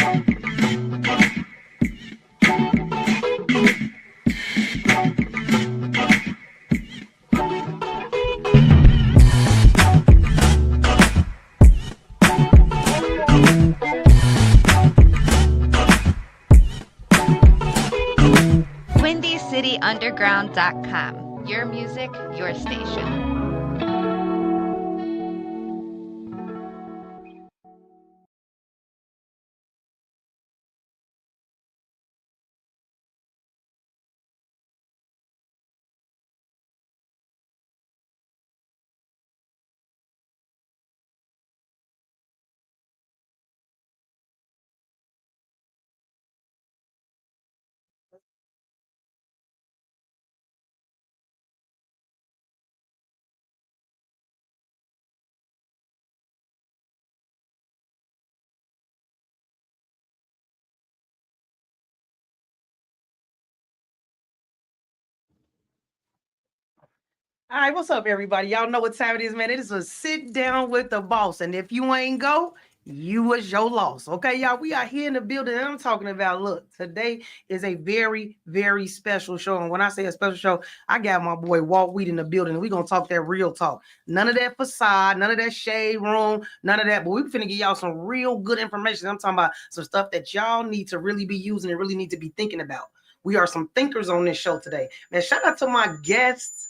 WindyCityUnderground.com. Your music, your station. All right, what's up, everybody? Y'all know what time it is, man. It is a sit down with the boss. And if you ain't go, you was your loss. Okay, y'all, we are here in the building. And I'm talking about, look, today is a very, very special show. And when I say a special show, I got my boy Walt Weed in the building. We're going to talk that real talk. None of that facade, none of that shade room, none of that. But we finna give y'all some real good information. I'm talking about some stuff that y'all need to really be using and really need to be thinking about. We are some thinkers on this show today. Man, shout out to my guests.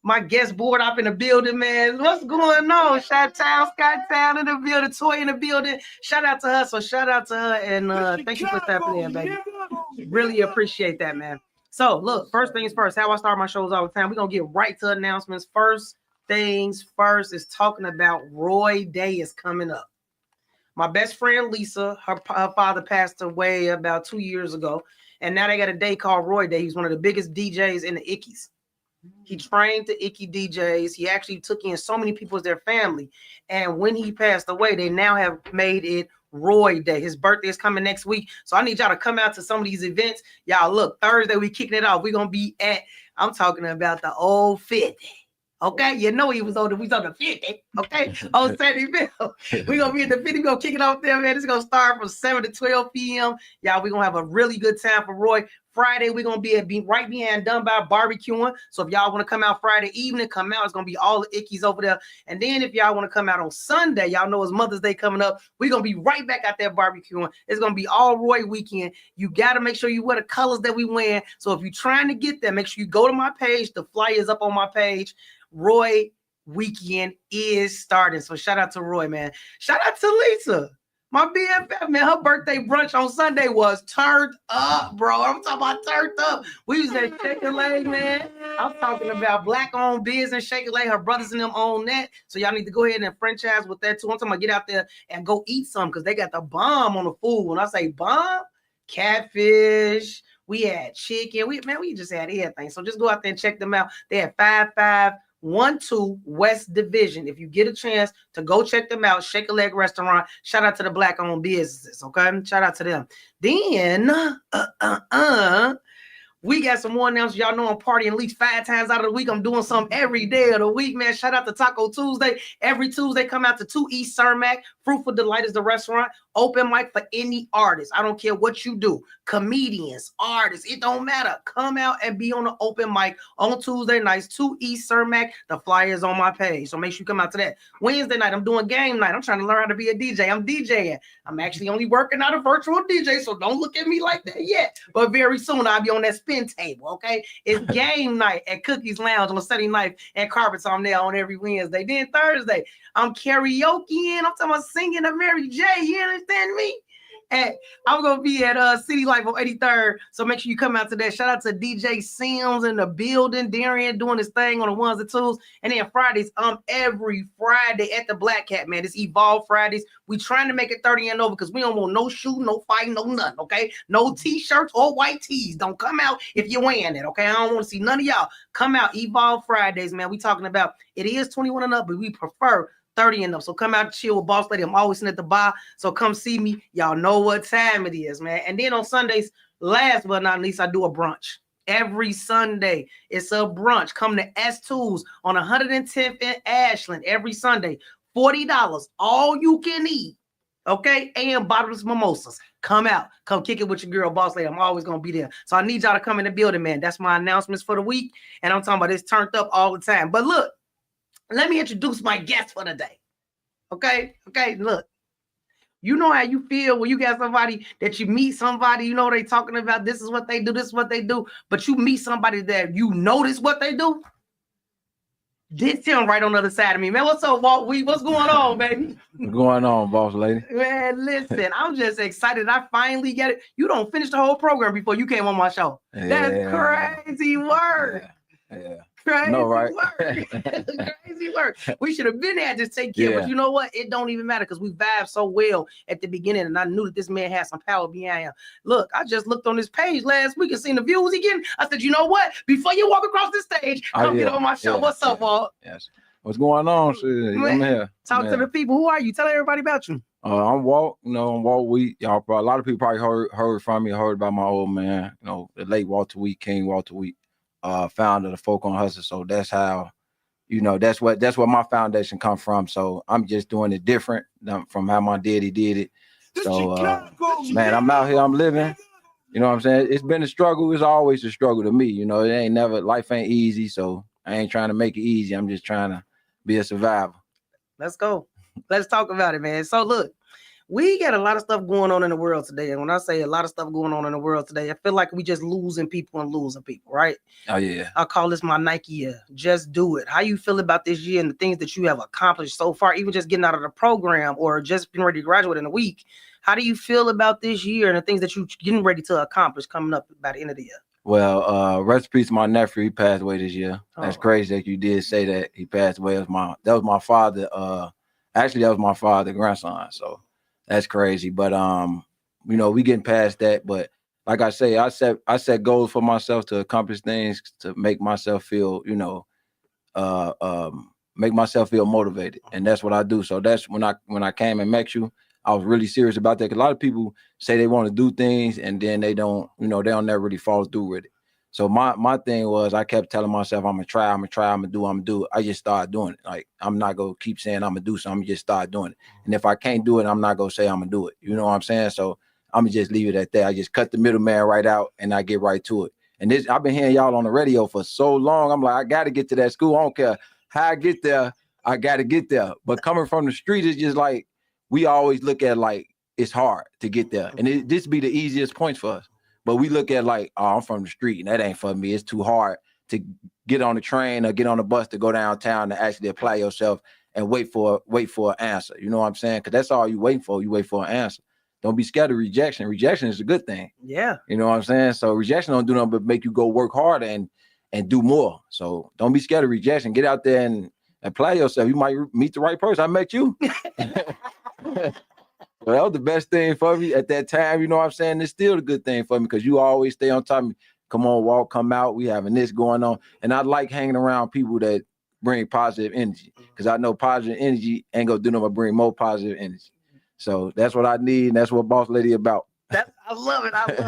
My guest board up in the building, man. What's going on? Shot Town, Scott Town in the building, Toy in the building. Shout out to her. So shout out to her and thank you for stepping in, baby. Really appreciate that, man. So look, first things first, how I start my shows all the time. We're gonna get right to announcements. First things first is talking about Roy Day is coming up. My best friend Lisa, her father passed away about 2 years ago, and now they got a day called Roy Day. He's one of the biggest DJs in the Ickies. He trained the Icky DJs. He actually took in so many people as their family. And when he passed away, they now have made it Roy Day. His birthday is coming next week. So I need y'all to come out to some of these events. Y'all, look, Thursday, we kicking it off. We're going to be at, I'm talking about the old 50. Okay, you know he was on the 50. Okay, on Sandy Bill. We're gonna be at the 50. We're gonna kick it off there, man. It's gonna start from 7 to 12 p.m. Y'all, we're gonna have a really good time for Roy. Friday, we're gonna be right behind Dunbar barbecuing. So if y'all want to come out Friday evening, come out. It's gonna be all the Ickies over there. And then if y'all want to come out on Sunday, y'all know it's Mother's Day coming up. We're gonna be right back out there barbecuing. It's gonna be all Roy weekend. You gotta make sure you wear the colors that we wear. So if you're trying to get there, make sure you go to my page. The flyer is up on my page. Roy weekend is starting. So shout out to Roy, man. Shout out to Lisa. My BFF, man, her birthday brunch on Sunday was turned up, bro. I'm talking about turned up. We was at Shake a Leg, man. I'm talking about black-owned business, Shake a Leg. Her brothers and them own that. So y'all need to go ahead and franchise with that, too. I'm talking about get out there and go eat some because they got the bomb on the food. When I say bomb, catfish, we had chicken. We just had everything. So just go out there and check them out. They had 5512 West Division. If you get a chance to go check them out, Shake a Leg Restaurant. Shout out to the black-owned businesses, okay? Shout out to them. Then, we got some more announcements. Y'all know I'm partying at least 5 times out of the week. I'm doing something every day of the week, man. Shout out to Taco Tuesday. Every Tuesday, come out to 2 East Cermak. Fruitful Delight is the restaurant. Open mic for any artist. I don't care what you do. Comedians, artists, it don't matter. Come out and be on the open mic on Tuesday nights, 2 East Cermak. The flyer is on my page, so make sure you come out to that. Wednesday night, I'm doing game night. I'm trying to learn how to be a DJ. I'm DJing. I'm actually only working out a virtual DJ, so don't look at me like that yet. But very soon, I'll be on that spin table, okay? It's game night at Cookies Lounge on Sunday night and Carpets on there on every Wednesday. Then Thursday, I'm karaokeing. I'm talking about singing to Mary J. You understand me? And I'm going to be at City Life on 83rd. So make sure you come out to that. Shout out to DJ Sims in the building. Darian doing his thing on the ones and twos. And then Fridays, every Friday at the Black Cat, man. It's Evolve Fridays. We trying to make it 30 and over because we don't want no shoe, no fight, no nothing, okay? No T-shirts or white tees. Don't come out if you're wearing it, okay? I don't want to see none of y'all. Come out, Evolve Fridays, man. We talking about it is 21 and up, but we prefer 30 and up. So come out and chill with Boss Lady. I'm always sitting at the bar. So come see me. Y'all know what time it is, man. And then on Sundays, last but not least, I do a brunch. Every Sunday, it's a brunch. Come to S2's on 110th and Ashland every Sunday. $40. All you can eat. Okay, and bottomless mimosas. Come out, come kick it with your girl, boss lady. I'm always gonna be there. So I need y'all to come in the building, man. That's my announcements for the week, and I'm talking about this turned up all the time. But look, let me introduce my guest for the day. Okay, look. You know how you feel when you got somebody that you meet somebody, you know they talking about this is what they do, this is what they do, but you meet somebody that you notice what they do. This him right on the other side of me, man. What's up, Walt? What's going on, baby? What's going on, boss lady? Man, listen, I'm just excited. I finally get it. You don't finish the whole program before you came on my show. That's crazy work. Yeah. Crazy no, right? work. Crazy work. We should have been there just take care. But you know what? It don't even matter because we vibed so well at the beginning, and I knew that this man had some power behind him. Look, I just looked on his page last week and seen the views he getting. I said, you know what? Before you walk across the stage, come get on my show. What's up, Walt? Yes. What's going on? I'm here. Talk to the people. Who are you? Tell everybody about you. I'm Walt. I'm Walt Wheat. Y'all, a lot of people probably heard from me, heard about my old man. The late Walter Wheat, King Walter Wheat, founder of the Folk on Hustle. So that's how, that's what my foundation come from. So I'm just doing it different from how my daddy did it. So man, I'm out here. I'm living. You know what I'm saying? It's been a struggle. It's always a struggle to me. It ain't never. Life ain't easy. So I ain't trying to make it easy. I'm just trying to be a survivor. Let's go. Let's talk about it, man. So look, we got a lot of stuff going on in the world today. And when I say a lot of stuff going on in the world today, I feel like we just losing people, right? Oh, yeah. I call this my Nike year. Just do it. How you feel about this year and the things that you have accomplished so far, even just getting out of the program or just being ready to graduate in a week? How do you feel about this year and the things that you're getting ready to accomplish coming up by the end of the year? Well, rest in peace to my nephew. He passed away this year. That's crazy that you did say that he passed away. That was my father. Actually, that was my father, grandson. So that's crazy. But we getting past that. But like I say, I set goals for myself to accomplish things to make myself feel, make myself feel motivated, and that's what I do. So that's when I came and met you. I was really serious about that because a lot of people say they want to do things and then they don't, they don't never really follow through with it. So my thing was I kept telling myself I'm gonna try, I'm gonna do it. I just started doing it. Like I'm not gonna keep saying I'm gonna do something, I'm gonna just start doing it. And if I can't do it, I'm not gonna say I'm gonna do it. You know what I'm saying? So I'm gonna just leave it at that. I just cut the middleman right out and I get right to it. And this I've been hearing y'all on the radio for so long. I'm like, I gotta get to that school. I don't care how I get there, I gotta get there. But coming from the street is just like we always look at like it's hard to get there. And this be the easiest points for us. But we look at like, oh, I'm from the street and that ain't for me. It's too hard to get on the train or get on the bus to go downtown to actually apply yourself and wait for an answer. You know what I'm saying? Because that's all you waiting for. You wait for an answer. Don't be scared of rejection. Rejection is a good thing. Yeah. You know what I'm saying? So rejection don't do nothing but make you go work harder and do more. So don't be scared of rejection. Get out there and apply yourself. You might meet the right person. I met you. Well, that was the best thing for me at that time. You know what I'm saying? It's still a good thing for me because you always stay on top of me. Come on, Walt, come out. We having this going on. And I like hanging around people that bring positive energy because I know positive energy ain't going to do nothing but bring more positive energy. So that's what I need. And that's what Boss Lady about. I love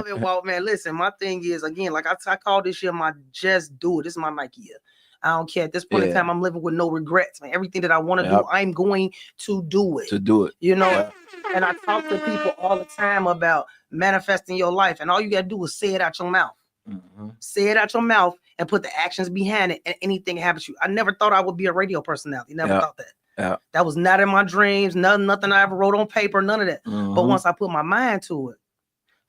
it, Walt, man. Listen, my thing is, again, like I call this year my just do it. This is my Nike year. I don't care. At this point in time, I'm living with no regrets, man. Everything that I want to do, I'm going to do it. And I talk to people all the time about manifesting your life. And all you got to do is say it out your mouth. Mm-hmm. Say it out your mouth and put the actions behind it. And anything happens to you. I never thought I would be a radio personality. Never thought that. Yeah. That was not in my dreams. Nothing I ever wrote on paper. None of that. Mm-hmm. But once I put my mind to it,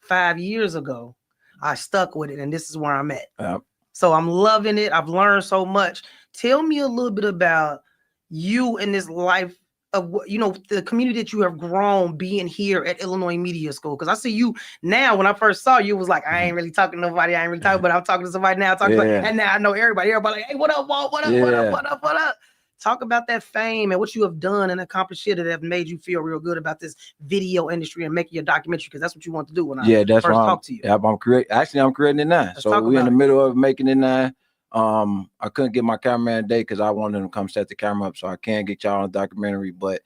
5 years ago, I stuck with it. And this is where I'm at. Yeah. So I'm loving it. I've learned so much. Tell me a little bit about you in this life of, the community that you have grown being here at Illinois Media School. Because I see you now. When I first saw you, it was like, I ain't really talking to nobody. I ain't really talking, but I'm talking to somebody now. And now I know everybody. Everybody like, hey, what up, Walt? What up? What up? Talk about that fame and what you have done and accomplished here that have made you feel real good about this video industry and making your documentary, because that's what you want to do when I first talk to you. Yeah, I'm creating it now. So we're in the middle of making it now. I couldn't get my cameraman today because I wanted him to come set the camera up so I can get y'all on the documentary. But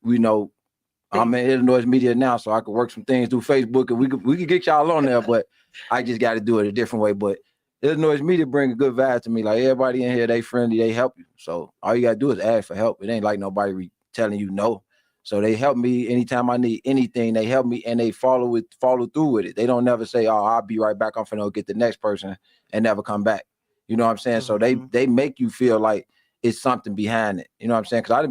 I'm in Illinois Media now, so I could work some things through Facebook and we could get y'all on there, but I just got to do it a different way. But Illinois Media bring a good vibe to me. Like everybody in here, they friendly, they help you. So all you gotta do is ask for help. It ain't like nobody telling you no. So they help me anytime I need anything. They help me and they follow through with it. They don't never say, "Oh, I'll be right back. I'm finna go get the next person," and never come back. You know what I'm saying? So they make you feel like it's something behind it. You know what I'm saying? Because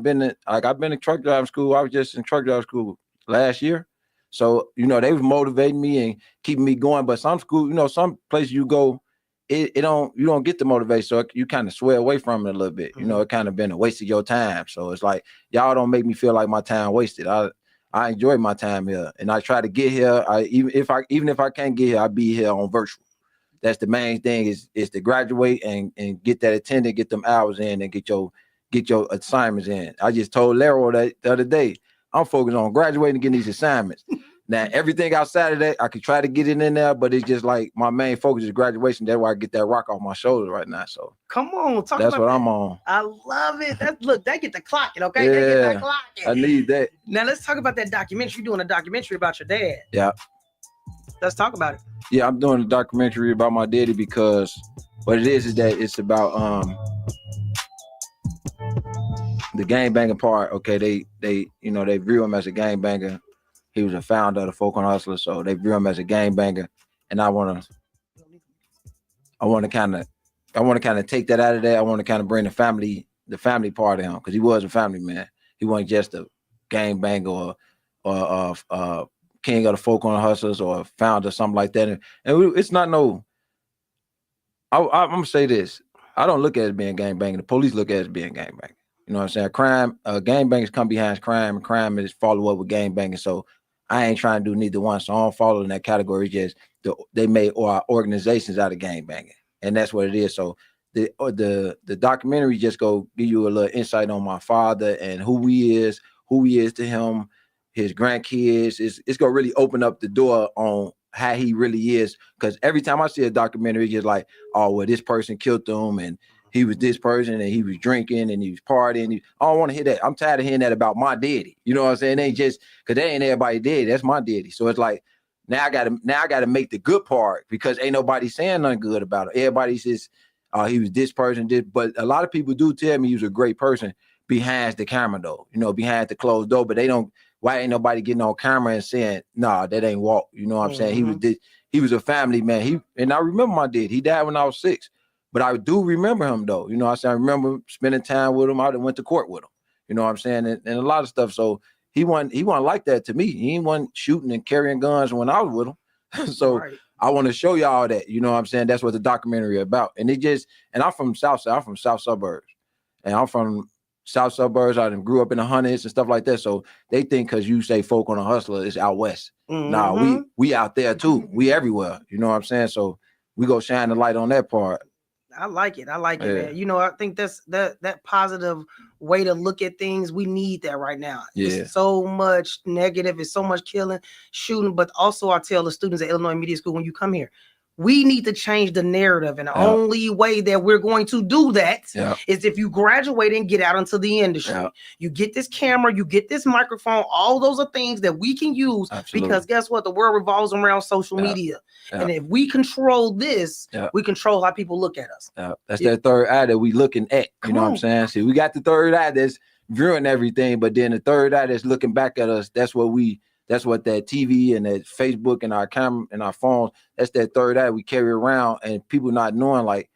I've been in truck driving school. I was just in truck driving school last year. So, you know, they was motivating me and keeping me going. But some school, you know, some places you go, you don't get the motivation. So you kind of sway away from it a little bit. You know, it kind of been a waste of your time. So it's like, y'all don't make me feel like my time wasted. I enjoy my time here. And I try to get here. Even if I can't get here, I be here on virtual. That's the main thing is to graduate and get that attendance, get them hours in and get your assignments in. I just told Lero that the other day, I'm focused on graduating and getting these assignments. Now, everything outside of that, I could try to get it in there, but it's just like my main focus is graduation. That's why I get that rock off my shoulders right now. So come on, that's what I'm on. I love it. They get the clocking, okay? Yeah, they get the clocking. I need that. Now let's talk about that documentary. You're doing a documentary about your dad. Yeah. Let's talk about it. Yeah, I'm doing a documentary about my daddy because what it is that it's about the gangbanging part. Okay, they view him as a gangbanger. He was a founder of the Folk on Hustler, so they view him as a gangbanger. And I want to kind of take that out of there. I want to kind of bring the family part of him because he was a family man. He wasn't just a gangbanger or king of the Folk on Hustlers or a founder, something like that. And it's not no. I'm gonna say this. I don't look at it as being gangbanging. The police look at it as being gangbanging. You know what I'm saying? Crime, gangbangers come behind crime, and crime is follow up with gangbanging. So I ain't trying to do neither one. So I don't follow in that category. Just they made organizations out of gangbanging, and that's what it is. So the documentary just go give you a little insight on my father and who he is to him, his grandkids. It's gonna really open up the door on how he really is. Because every time I see a documentary, it's just like, oh, well, this person killed him and he was this person and he was drinking and he was partying. I don't want to hear that. I'm tired of hearing that about my daddy. You know what I'm saying? They ain't just because they ain't everybody daddy. That's my daddy. So it's like now I gotta make the good part because ain't nobody saying nothing good about it. Everybody says he was this person, but a lot of people do tell me he was a great person behind the camera though, you know, behind the closed door, but they don't. Why ain't nobody getting on camera and saying, nah, that ain't Walt? You know what I'm saying? He was a family man. And I remember my dad. He died when I was 6. But I do remember him though. You know what I'm saying? I remember spending time with him. I went to court with him. You know what I'm saying? And a lot of stuff. So he wasn't like that to me. He wasn't shooting and carrying guns when I was with him. So right. I want to show y'all that. You know what I'm saying? That's what the documentary is about. And I'm from Southside. I'm from South Suburbs. And I'm from South Suburbs. I grew up in the hundreds and stuff like that. So they think because you say Folk on a Hustler, it's out west. Nah, we out there too. We everywhere. You know what I'm saying? So we go shine the light on that part. I like it, man. You know, I think that's that positive way to look at things. We need that right now. Yeah. It's so much negative, it's so much killing, shooting. But also I tell the students at Illinois Media School, when you come here, we need to change the narrative. And the only way that we're going to do that is if you graduate and get out into the industry. You get this camera, you get this microphone. All those are things that we can use. Absolutely. Because guess what? The world revolves around social media. And if we control this, we control how people look at us. That's that third eye that we looking at. You know what I'm saying? See, we got the third eye that's viewing everything, but then the third eye that's looking back at us, that's what that TV and that Facebook and our camera and our phones, that's that third eye we carry around, and people not knowing like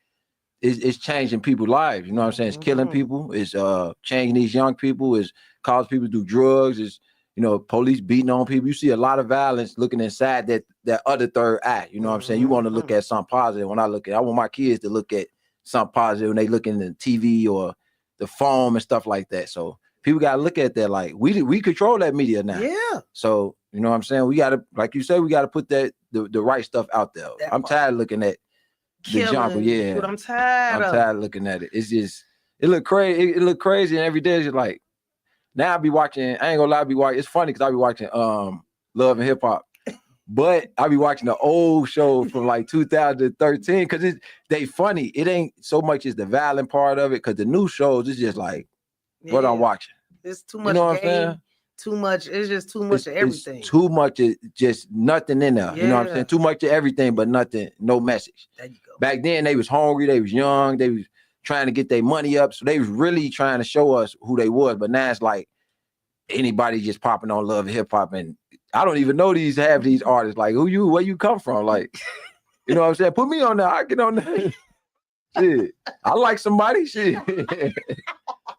it's changing people's lives. You know what I'm saying? It's killing people. It's changing these young people. It's causing people to do drugs. It's, you know, police beating on people. You see a lot of violence looking inside that other third eye. You know what I'm saying? You want to look at something positive. I want my kids to look at something positive when they look in the TV or the phone and stuff like that. So people got to look at that like we control that media now. Yeah. So, you know what I'm saying? We got to, like you said, we got to put the right stuff out there. I'm tired of looking at the jungle. Yeah. I'm tired of looking at it. It's just, it look crazy. It look crazy. And every day it's just like, now I be watching, I ain't gonna lie, it's funny because I be watching Love and Hip Hop. But I be watching the old show from like 2013 because they funny. It ain't so much as the violent part of it, because the new shows, it's just like what I'm watching. It's too much. You know what I'm saying? Too much. It's just too much of everything. It's too much of just nothing in there. You know what I'm saying? Too much of everything, but nothing, no message. There you go. Back then, they was hungry. They was young. They was trying to get their money up. So they was really trying to show us who they was. But now it's like anybody just popping on Love and Hip Hop, and I don't even know half these artists. Like, where you come from? Like, you know what I'm saying? Put me on there. I get on there. Shit, I like somebody. Shit,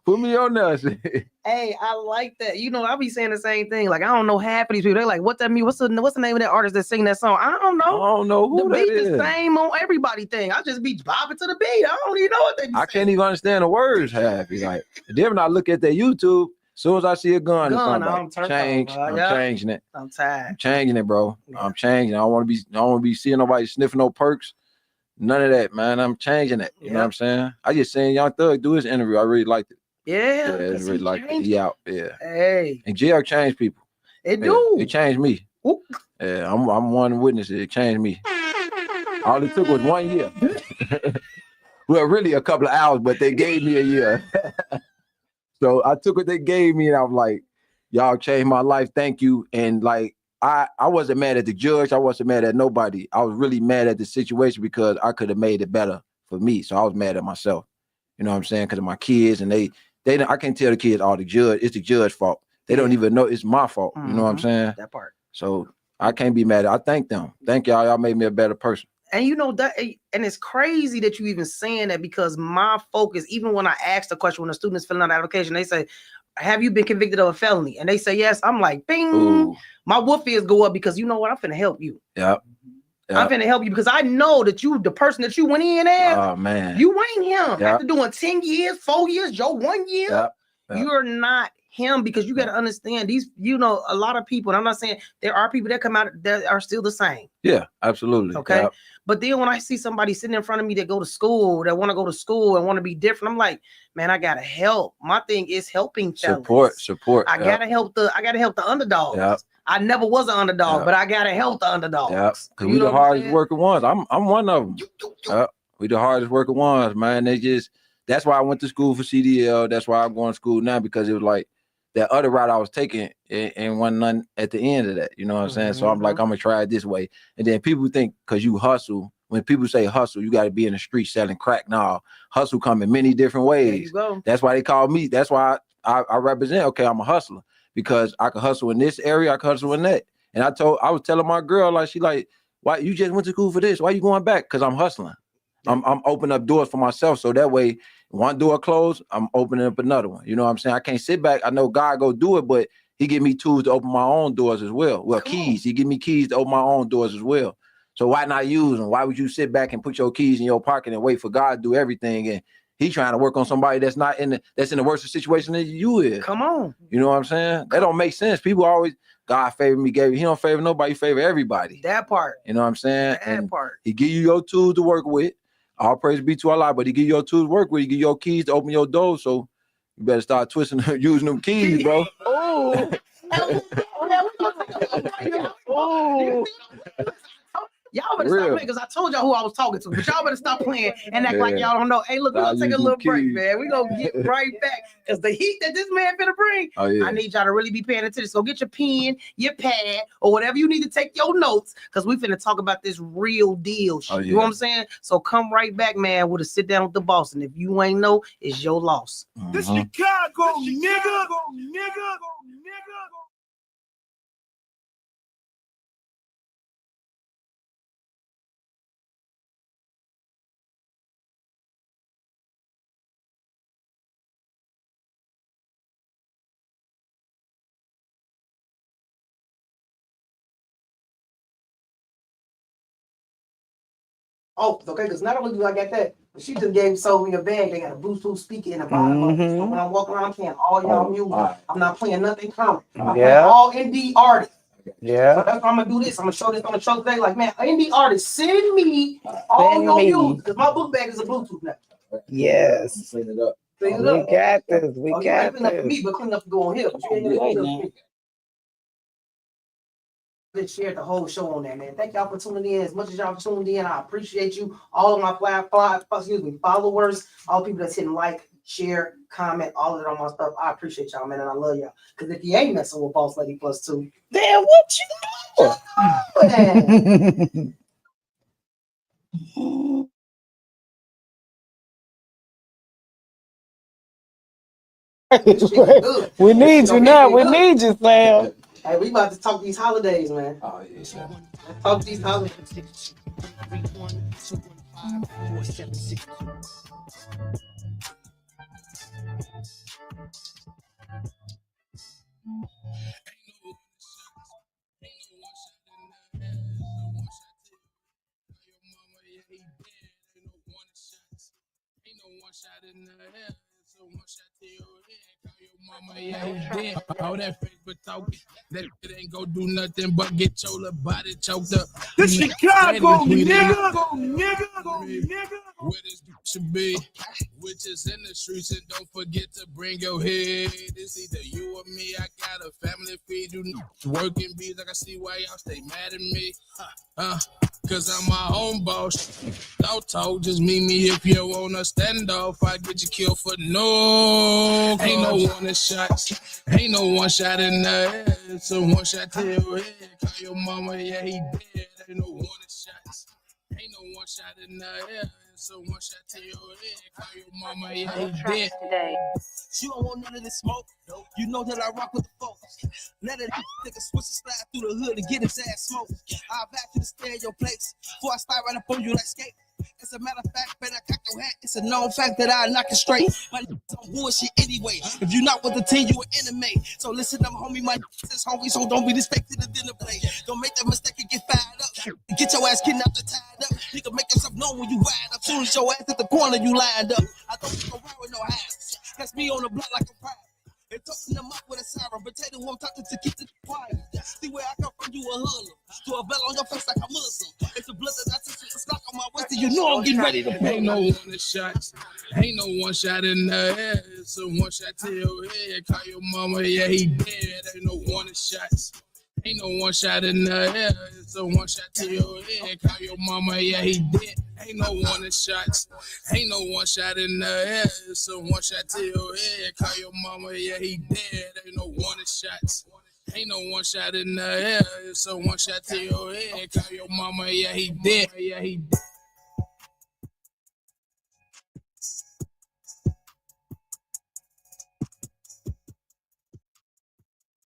put me on there. Shit. Hey, I like that. You know, I be saying the same thing. Like, I don't know half of these people. They're like, what that mean? What's the name of that artist that sing that song? I don't know. I don't know who the that beat is. The same on everybody thing. I just be bopping to the beat. I don't even know what they be saying. I can't even understand the words half. Like, then when I look at their YouTube, as soon as I see a gun, I'm changing it. I'm tired. I'm changing it, bro. Yeah. I'm changing. I don't want to be seeing nobody sniffing no perks. None of that, man. I'm changing it. You know what I'm saying? I just seen Young Thug do his interview. I really liked it. Yeah, it's really like it. He out. Yeah. Hey. And jail changed people. It do. It changed me. Ooh. Yeah, I'm one witness. It changed me. All it took was 1 year. Well, really a couple of hours, but they gave me a year. So I took what they gave me, and I was like, y'all changed my life. Thank you. And like, I wasn't mad at the judge. I wasn't mad at nobody. I was really mad at the situation because I could have made it better for me. So I was mad at myself. You know what I'm saying? Because of my kids, and I can't tell the kids, the judge, it's the judge's fault. They don't even know it's my fault. You know what I'm saying? That part. So I can't be mad. I thank them. Thank y'all. Y'all made me a better person. And you know that, and it's crazy that you even saying that, because my focus, even when I ask the question, when the students filling out the application, they say, have you been convicted of a felony? And they say yes. I'm like, bing. Ooh. My wolf ears go up, because you know what? I'm finna help you. Yep. I'm finna help you, because I know that you, the person that you went in as, oh man, you ain't him. After doing 10 years, 4 years, Joe, 1 year, you're not him, because you got to understand these, you know, a lot of people, and I'm not saying there are people that come out that are still the same. Yeah, absolutely. Okay. Yep. But then when I see somebody sitting in front of me that go to school, that want to go to school and want to be different, I'm like, man, I gotta help. My thing is helping fellas. Support. I gotta help the underdogs. Yep. I never was an underdog, but I gotta help the underdogs. Yeah, because we the hardest working ones. I'm one of them. We the hardest working ones, man. That's why I went to school for CDL. That's why I'm going to school now, because it was like that other route I was taking, and wasn't none at the end of that. You know what I'm saying? So I'm like, I'm gonna try it this way. And then people think, because you hustle, when people say hustle, you got to be in the street selling crack. No, hustle come in many different ways. There you go. That's why they call me. That's why I represent. Okay, I'm a hustler, because I can hustle in this area, I can hustle in that. And I was telling my girl, like, she like, why you just went to school for this? Why you going back? Because I'm hustling. I'm opening up doors for myself, so that way one door closed, I'm opening up another one. You know what I'm saying? I can't sit back. I know God go do it, but he give me tools to open my own doors as well. Well, keys. He give me keys to open my own doors as well. So why not use them? Why would you sit back and put your keys in your pocket and wait for God to do everything? And he trying to work on somebody that's in the worst situation than you is. Come on. You know what I'm saying? That don't make sense. People always, God favor me, gave you. He don't favor nobody, he favor everybody. That part. You know what I'm saying? That part. He give you your tools to work with. All praise be to Allah, but he give you your tools to work with. He give you your keys to open your doors. So you better start twisting, using them keys, bro. Oh. Y'all better stop playing, because I told y'all who I was talking to, but y'all better stop playing and act like y'all don't know. Hey, look, we're gonna take a little break, man. We're gonna get right back, because the heat that this man finna bring, I need y'all to really be paying attention. So get your pen, your pad, or whatever you need to take your notes, because we finna talk about this real deal shit. You know what I'm saying? So come right back, man, with a sit down with the boss. And if you ain't know, it's your loss. This Chicago, nigga. Oh, okay, because not only do I get that, but she just sold me a bag. They got a Bluetooth speaker in the bottom of it. So when I'm walking around, I'm playing all y'all music. I'm not playing nothing current. I'm playing all indie artists. Yeah. So that's why I'm gonna do this. I'm gonna show this on the show today. Like, man, indie artists, send me all your music, because my book bag is a Bluetooth now. Yes. Clean it up. We got this. We got this. For me, but clean up to go on here. Let's share the whole show on that, man. Thank y'all for tuning in. As much as y'all tuned in, I appreciate you. All of my followers, all people that's hitting like, share, comment, all of it on my stuff. I appreciate y'all, man, and I love y'all. Because if you ain't messing with Boss Lady Plus 2, then what you doing? This shit is good. We need you Don't now. get We me need you, Sam. Hey, we about to talk these holidays, man. Oh yeah, sir. Let's talk these holidays. All that fake but talking, that shit ain't gonna do nothing but get your little body choked up. This Chicago, nigga. Where this should be, which is in the streets, and don't forget to bring your head. It's either you or me. I got a family feed. You working bees. I can see why y'all stay mad at me. Cause I'm my own boss. Don't talk, just meet me if you wanna stand off. I get you killed for no. Ain't no one shots. Ain't no one shot in the head. It's a one shot to your head. Call your mama, yeah, he dead. Ain't no one shots. Ain't no one shot in the head. It's a one shot to your head. Call your mama, yeah, he dead. You don't want none of this smoke. You know that I rock with the folks. Let it take a switch and slide through the hood and get his ass smoked. I'll back to the stereo place before I start right up on you like skate. As a matter of fact, better cock your hat. It's a known fact that I knock it straight. My on bullshit anyway. If you not with the team, you an enemy. So listen up, homie. My is hungry, so don't be respected at dinner plate. Don't make that mistake and get fired up. Get your ass kidnapped and tied up. You can make yourself known when you ride up. Soon as your ass at the corner, you lined up. I don't go around with no hands. Catch me on the block like a pride. And toasting them up with a siren. Potato who I'm talking to keep it quiet. See where I come from, you a hoodlum. To a bell on your face like a Muslim. It's a blood that I touch, it's a stock on my waist, and you know I'm getting ready to pull. Ain't no one shots. Ain't no one shot in the head. It's a one shot to your head. Call your mama, yeah, he dead. Ain't no one shots. Ain't no one shot in the head. It's a one shot to your head. Call your mama, yeah, he dead. Ain't no one shots. Ain't no one shot in the head. It's a one shot to your head. Call your mama, yeah, he dead. Ain't no one shots. Ain't no one shot in the head. It's a one shot to your head. Call your mama, yeah, he dead. Yeah, he dead.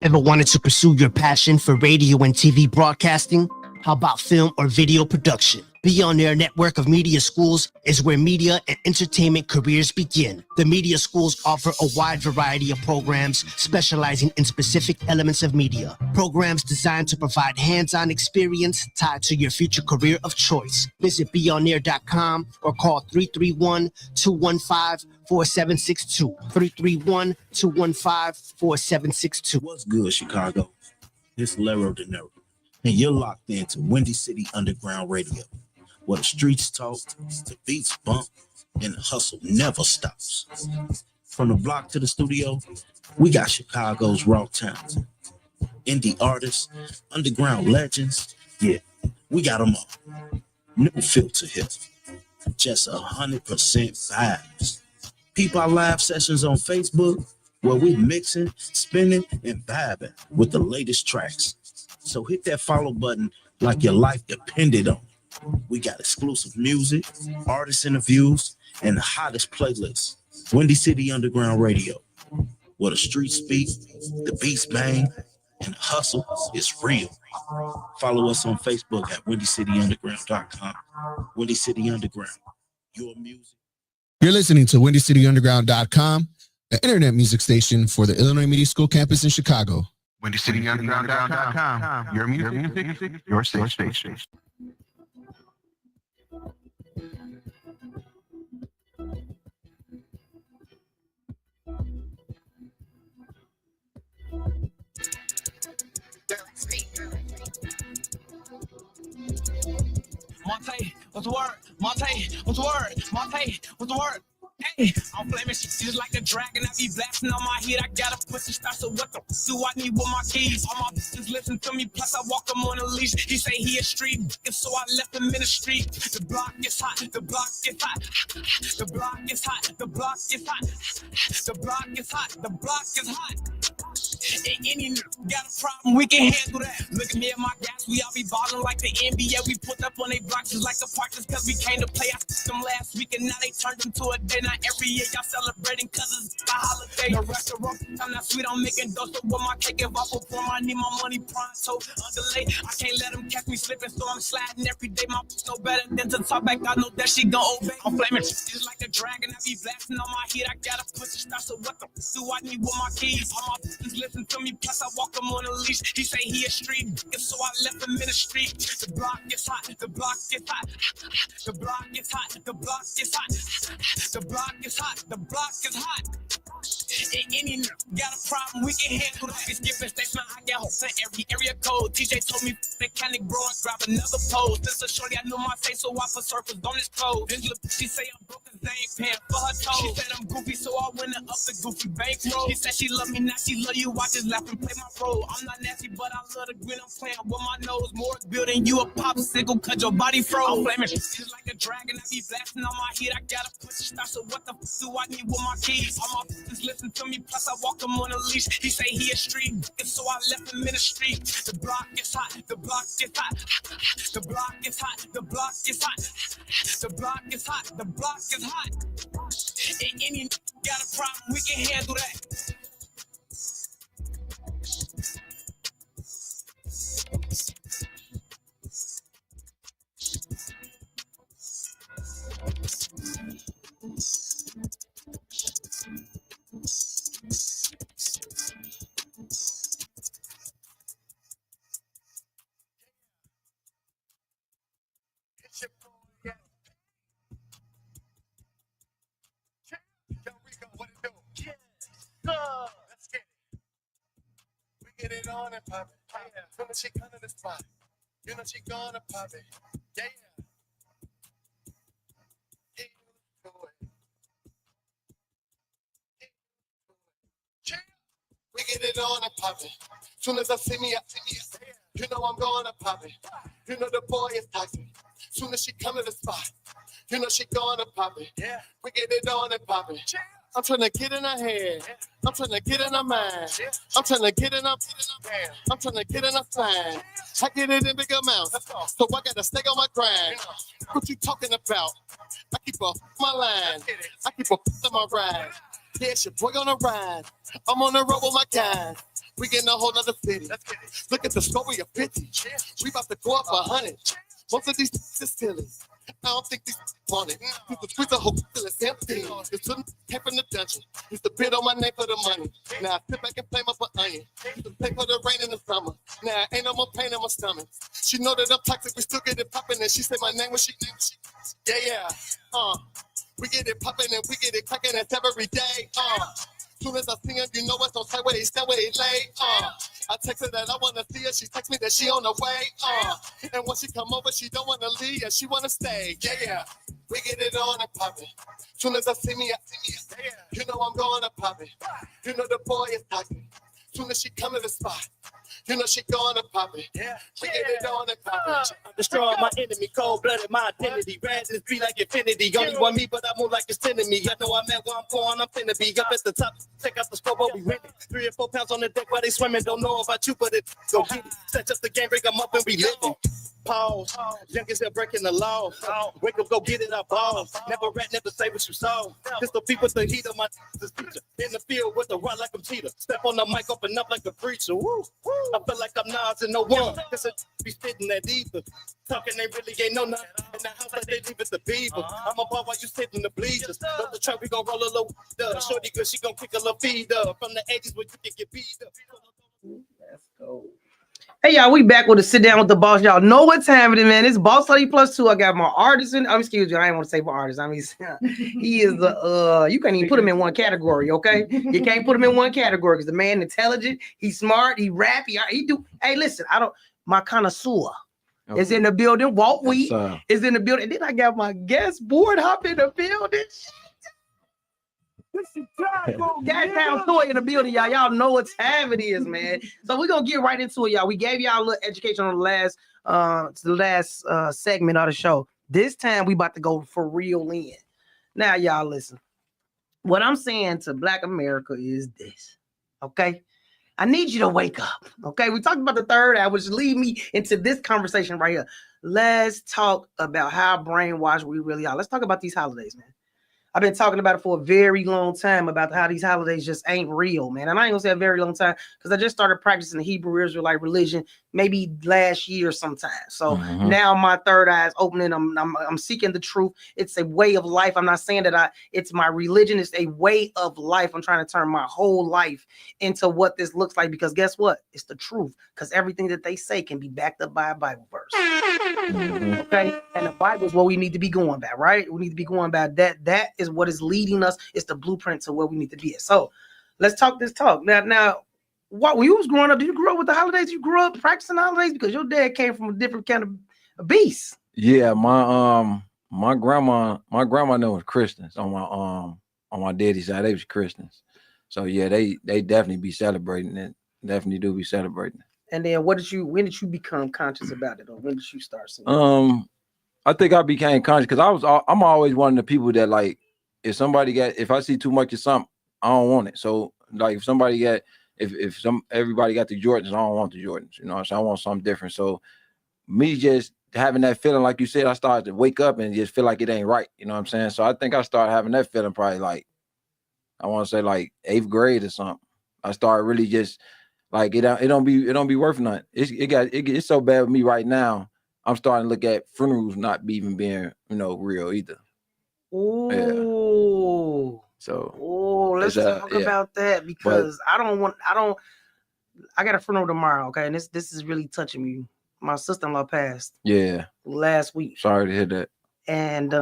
Ever wanted to pursue your passion for radio and TV broadcasting? How about film or video production? Beyond Air network of media schools is where media and entertainment careers begin. The media schools offer a wide variety of programs specializing in specific elements of media. Programs designed to provide hands-on experience tied to your future career of choice. Visit beyonair.com or call 331-215-4762. 331-215-4762. What's good, Chicago? It's Lero De Niro, and you're locked into Windy City Underground Radio, where the streets talk, the beats bump, and the hustle never stops. From the block to the studio, we got Chicago's raw talent, indie artists, underground legends. Yeah, we got them all. No filter here, just 100% vibes. Peep our live sessions on Facebook, where we mixing, spinning, and vibing with the latest tracks. So hit that follow button like your life depended on it. We got exclusive music, artist interviews, and the hottest playlists. Windy City Underground Radio, where the streets speak, the beats bang, and the hustle is real. Follow us on Facebook at WindyCityUnderground.com. Windy City Underground, your music. You're listening to WindyCityUnderground.com, the internet music station for the Illinois Media School campus in Chicago. WindyCityUnderground.com, your music, your station. Monte, what's the word? Monte, what's the word? Monte, what's the word? Hey, I'm flaming shit just like a dragon. I be blasting on my head. I got a pussy start, so what the do I need with my keys? All my bitches listen to me, plus I walk them on a leash. He say he a street, and so I left him in the street. The block is hot, the block is hot. The block is hot, the block is hot. The block is hot, the block is hot. Any got a problem, we can handle that. Look at me and my guys, we all be balling like the NBA. We put up on they blocks just like the park just cause we came to play. I took them last week and now they turned into a day. Now every year y'all celebrating cause it's a holiday. The restaurant, I'm not sweet, I'm making dough. So with my cake, if I perform, I need my money pronto. Underlay, I can't let them catch me slipping, so I'm sliding every day. My no better than to talk back, I know that she gon' obey. I'm flaming just like a dragon, I be blasting on my heat. I gotta push the start, so what the f do I need with my keys? All my f***ers listen to me, plus I walk them on a leash. He say he a street nigga, so I left him in the street. The block is hot, the block is hot. The block is hot, the block is hot. The block is hot, the block is hot. Any got a problem, we can handle that. It's skipping station, I got hope in every area code. TJ told me mechanic bro, I grab another pose. This a shorty, I know my face, so I put surface on his clothes. This little she say I'm broke cause they ain't paying for her toes. She said I'm goofy, so I went up the goofy bankroll. She said she love me, now she love you, I just laugh and play my role. I'm not nasty, but I love the grin, I'm playing with my nose. More building you a popsicle, cause your body froze. I'm flaming just like a dragon, I be blasting on my heat. I gotta push the start, so what the f do I need with my keys? All my f***ers listen to me, plus I walk him on a leash. He say he a street nigga, so I left him in the street. The block is hot, the block is hot. The block is hot, the block is hot. The block is hot, the block is hot. Any got a problem, we can handle that. Let's get it. We get it on and pop it. Yeah. Soon as she come to the spot, you know she gonna pop it. Yeah, yeah. Get used to it. Get used to it. Yeah. We get it on and pop it. Soon as I see me, you know I'm gonna pop it. You know the boy is toxic. Soon as she come to the spot, you know she gonna pop it. Yeah. We get it on and pop it. Yeah. I'm trying to get in her head. I'm trying to get in her mind. I'm trying to get in her. I'm trying to get in her spine. I get it in big amounts, so I gotta stay on my grind. What you talking about? I keep a my line. I keep a on my ride. Yeah, it's your boy on a ride. I'm on the road with my guys. We getting a whole nother city. Look at the score, we a 50. We about to go up 100. Most of these is silly. I don't think these want it. The streets are whole till it's empty. This little came from the dungeon. Used to bid on my name for the money. Now I sit back and flame up an onion. Used to pay for the rain in the summer. Now ain't no more pain in my stomach. She know that I'm toxic, we still get it popping. And she say my name when she yeah, yeah. We get it popping and we get it cracking. That's every day. Soon as I see him, you know it's on tight where he stay where he lay. I text her that I wanna see her. She text me that she on the way. And when she come over, she don't wanna leave and she wanna stay. Yeah, yeah. We get it on and pop it. Soon as I see me, you know I'm going to pop it. You know the boy is toxic. Soon as she come to the spot, you know she gonna pop it. Yeah, we get it on and pop it. I'm destroying my enemy, cold-blooded, my identity. Ran this be like infinity. Only one me, but I move like it's 10 to me. I know I'm at where I'm going, I'm finna be up at the top. Check out the scope, but we winning. 3 or 4 pounds on the deck while they swimming. Don't know about you, but it go get it. Set up the game, break them up and we living. Pause. Youngest hell breaking the law. Wake up, go get it, I ball. Never rat, never say what you saw. Pistol peep with the heat of my teacher. In the field with the rock like I'm cheetah. Step on the mic, open up like a preacher. Woo. I feel like I'm Nas and no one. Cause it be spitting that either. Talking they really ain't no nothing. In the house like they leave it the beaver. I'm a bar while you sit in the bleachers. Love the truck, we gon' roll a little shorty good, she gon' kick a little feed up. From the edges where you can get beat up. Let's go. Hey y'all, we back with a sit down with the boss. Y'all know what time it is, man. It's Boss Lady Plus 2. I got my artist in. Excuse me, I didn't want to say for artist. I mean, he is the you can't even put him in one category, okay? You can't put him in one category because the man intelligent, he's smart, he rap, he do. Hey, listen, my connoisseur is in the building. Walt Wheat is in the building. And then I got my guest board hop in the building. Gashtown Toy in the building, y'all. Y'all know what time it is, man. So we're gonna get right into it, y'all. We gave y'all a little education on the last segment of the show. This time we about to go for real in. Now, y'all listen. What I'm saying to Black America is this, okay? I need you to wake up. Okay, we talked about the third eye, which lead me into this conversation right here. Let's talk about how brainwashed we really are. Let's talk about these holidays, man. I've been talking about it for a very long time about how these holidays just ain't real, man. And I ain't gonna say a very long time because I just started practicing the Hebrew Israelite religion maybe last year sometime. So now my third eye is opening. I'm seeking the truth. It's a way of life. I'm not saying that it's my religion. It's a way of life. I'm trying to turn my whole life into what this looks like because guess what? It's the truth. Because everything that they say can be backed up by a Bible verse. Okay, and the Bible is what we need to be going by, right? We need to be going by that. That is what is leading us. It's the blueprint to where we need to be at. So let's talk this talk. Now, what when you was growing up, did you grow up with the holidays? You grew up practicing the holidays because your dad came from a different kind of beast. Yeah, my grandma knew was Christians on my daddy's side. They was Christians. So yeah, they definitely be celebrating it. Definitely do be celebrating it. And then when did you become conscious about it, or when did you start seeing it? I think I became conscious because I'm always one of the people that like if I see too much of something, I don't want it. So like if everybody got the Jordans, I don't want the Jordans, you know, so I want something different. So me just having that feeling, like you said, I started to wake up and just feel like it ain't right, you know what I'm saying? So I think I started having that feeling probably like, I want to say like 8th grade or something. I started really just like it don't be worth nothing. It's so bad with me right now. I'm starting to look at funerals not even being, real either. Oh, yeah. So let's talk about that because I got a funeral tomorrow, okay? And this is really touching me. My sister-in-law passed last week. Sorry to hear that. And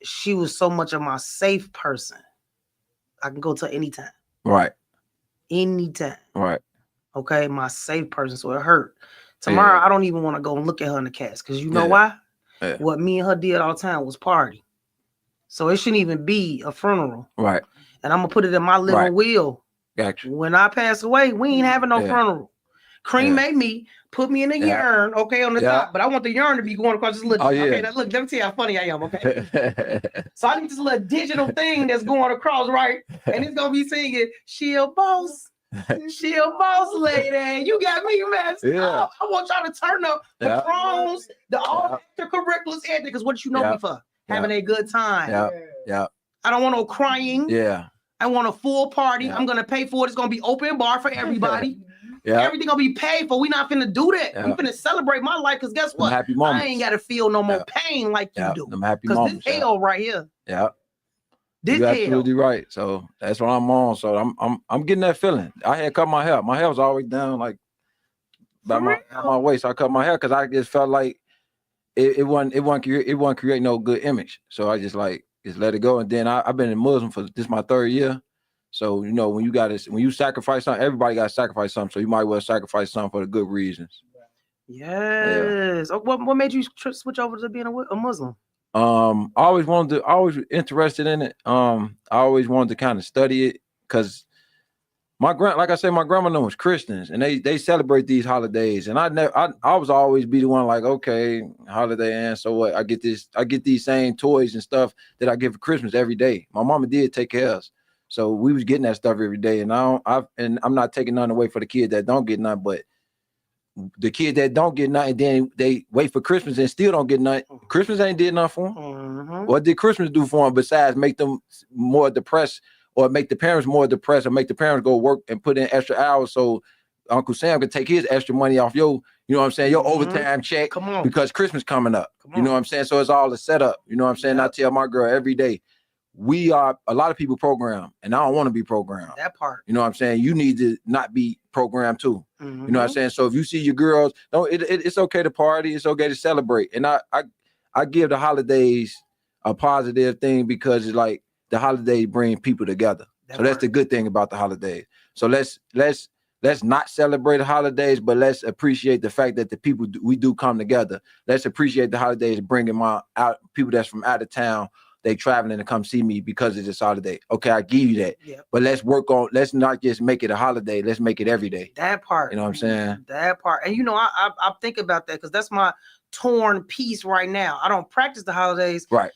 she was so much of my safe person. I can go to anytime. Right. Anytime. Right. Okay, my safe person, so it hurt. Tomorrow, I don't even want to go and look at her in the casket because you know why? Yeah. What me and her did all the time was party. So it shouldn't even be a funeral. Right. And I'm going to put it in my living will. Gotcha. When I pass away, we ain't having no funeral. Cremate me, put me in a urn, okay, on the top. But I want the urn to be going across this little. Okay, now look, let me tell you how funny I am, okay? So I need this little digital thing that's going across, right? And it's going to be singing, she a boss. She a boss lady. You got me messed up. I want y'all to turn up the proms, the all extracurriculars, everything. Because what you know me for? Having a good time. Yeah. I don't want no crying. Yeah. I want a full party. I'm gonna pay for it. It's gonna be open bar for everybody. Everything gonna be paid for. We not finna do that. We finna celebrate my life. Cause guess what? I ain't gotta feel no more pain like you do. Them happy moments. This hell right here. Yeah. This You're absolutely right. So that's what I'm on. So I'm getting that feeling. I had cut my hair. My hair was always down like by my waist. I cut my hair because I just felt like it wasn't create no good image. So I just let it go. And then I've been in Muslim for this my 3rd year. So when you sacrifice something, everybody got to sacrifice something. So you might well sacrifice something for the good reasons. Yes. What made you switch over to being a Muslim? I always interested in it. I always wanted to kind of study it because like I said, my grandma was Christians and they celebrate these holidays. And I was always be the one like, okay, holiday and so what? I get these same toys and stuff that I get for Christmas every day. My mama did take care of us. So we was getting that stuff every day. And I'm not taking nothing away for the kid that don't get nothing, but the kid that don't get nothing, then they wait for Christmas and still don't get nothing. Christmas ain't did nothing for them. What did Christmas do for them besides make them more depressed or make the parents more depressed or make the parents go work and put in extra hours so Uncle Sam can take his extra money off your overtime check because Christmas coming up. You know what I'm saying? So it's all a setup. You know what I'm saying? I tell my girl every day, a lot of people programmed and I don't want to be programmed. That part. You know what I'm saying? You need to not be programmed too. You know what I'm saying? So if you see your girls, it's okay to party. It's okay to celebrate. And I give the holidays a positive thing because it's like the holidays bring people together. That's the good thing about the holidays. So let's not celebrate the holidays, but let's appreciate the fact that the people we do come together. Let's appreciate the holidays bringing people that's from out of town. They traveling to come see me because of this holiday. Okay, I give you that. Yep. But let's not just make it a holiday. Let's make it every day. That part. You know what I'm saying? That part. And I think about that because that's my torn piece right now. I don't practice the holidays. Right.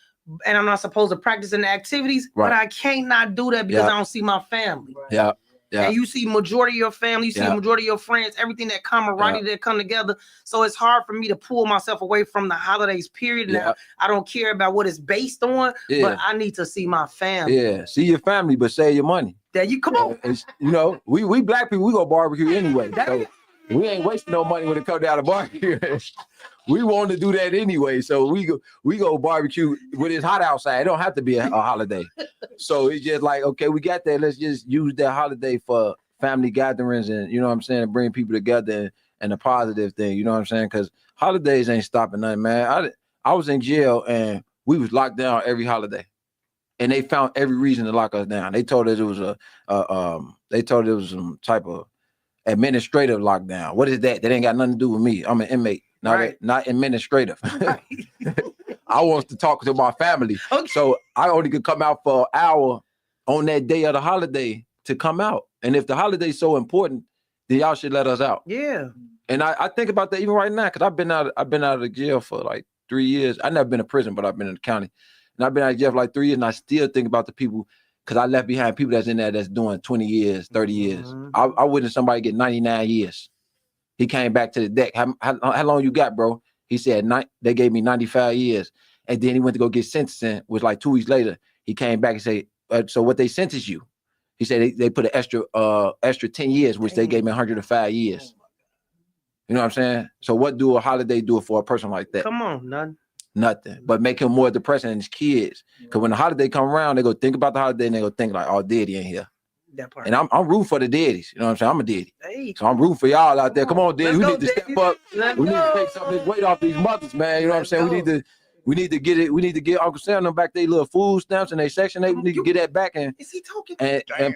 And I'm not supposed to practice in the activities, but I can't not do that because I don't see my family. Yeah. and you see majority of your family, you see the majority of your friends, everything that camaraderie that come together. So it's hard for me to pull myself away from the holidays period. Now I don't care about what it's based on, but I need to see my family. Yeah, see your family, but save your money. There you come on. You know, we black people, we go barbecue anyway. So we ain't wasting no money when it comes down to barbecue. We want to do that anyway, so we go barbecue when it's hot outside. It don't have to be a holiday. So it's just like, okay, we got that. Let's just use that holiday for family gatherings and, you know what I'm saying, bring people together and a positive thing. You know what I'm saying? Because holidays ain't stopping nothing, man. I was in jail and we was locked down every holiday, and they found every reason to lock us down. They told us it was some type of administrative lockdown. What is that? That ain't got nothing to do with me. I'm an inmate. Not administrative. I want to talk to my family. Okay. So I only could come out for an hour on that day of the holiday to come out. And if the holiday's so important, then y'all should let us out. Yeah. And I think about that even right now, because I've been out of the jail for like 3 years. I've never been to prison, but I've been in the county. And I've been out of jail for like 3 years, and I still think about the people, because I left behind people that's in there that's doing 20 years, 30 years. I witnessed somebody get 99 years. He came back to the deck. How long you got, bro? He said, they gave me 95 years. And then he went to go get sentencing, was like 2 weeks later. He came back and said, so what they sentenced you? He said they put an extra 10 years, which they gave me 105 years. You know what I'm saying? So what do a holiday do for a person like that? Come on, none. Nothing. But make him more depressing than his kids. Because when the holiday come around, they go think about the holiday and they go think like, oh, Daddy ain't here. That part. And I'm rooting for the daddies. You know what I'm saying? I'm a daddy. Hey, so I'm rooting for y'all out there. Come on, daddy. We need to step up. We need to take some of this weight off these mothers, man. You know what I'm saying? We need to get it. We need to get Uncle Sam them back their little food stamps and their Section 8. We need to get that back and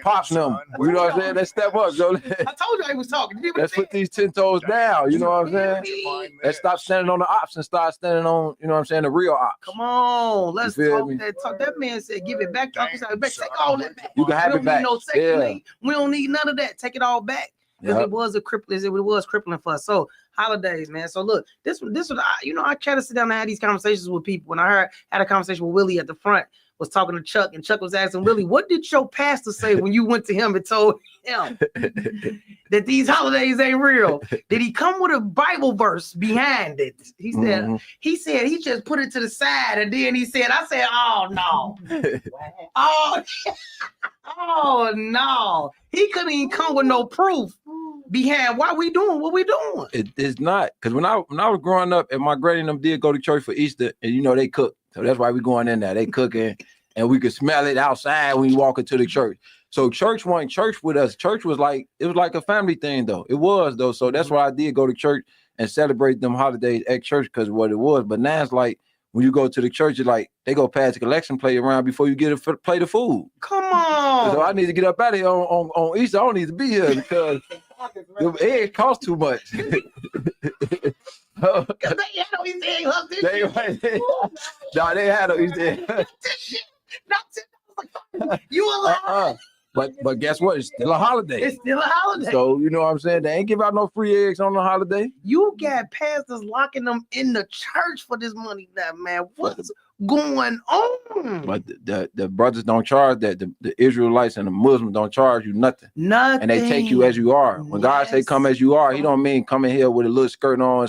pops them. You know what I'm saying? Let's step up, Joe. I told you I was talking. Let's put these 10 toes down. You know what I'm saying? Let's stop standing on the ops and start standing on, you know what I'm saying, the real ops. Come on, let's talk that talk. That man said, give it back to Uncle Sam. Take all that back. You can have it back. No Section 8. We don't need none of that. Take it all back. Because it was crippling for us. So holidays, man. So look, this was I try to sit down and have these conversations with people. When I had a conversation with Willie at the front, was talking to Chuck, and Chuck was asking Willie, what did your pastor say when you went to him and told him that these holidays ain't real? Did he come with a Bible verse behind it? He said, he just put it to the side, and then I said, oh no. Oh no. He couldn't even come with no proof behind why we doing what we doing. It's not, because when I was growing up, and my granny and them did go to church for Easter, and they cook. So that's why we going in there. They cooking, and we could smell it outside when you walk into the church. So church wasn't church with us. Church was like a family thing, though. It was, though. So that's why I did go to church and celebrate them holidays at church, because of what it was. But now it's like, when you go to the church, it's like they go pass the collection plate around before you get a plate of food. Come on. So I need to get up out of here on Easter. I don't need to be here because the eggs cost too much. Because they had no Easter eggs. No, they had no Easter eggs. You alive? But guess what? It's still a holiday. It's still a holiday. So you know what I'm saying? They ain't give out no free eggs on the holiday. You got pastors locking them in the church for this money now, man. What's going on? But the brothers don't charge that. The Israelites and the Muslims don't charge you nothing. Nothing. And they take you as you are. When God say come as you are, he don't mean come in here with a little skirt on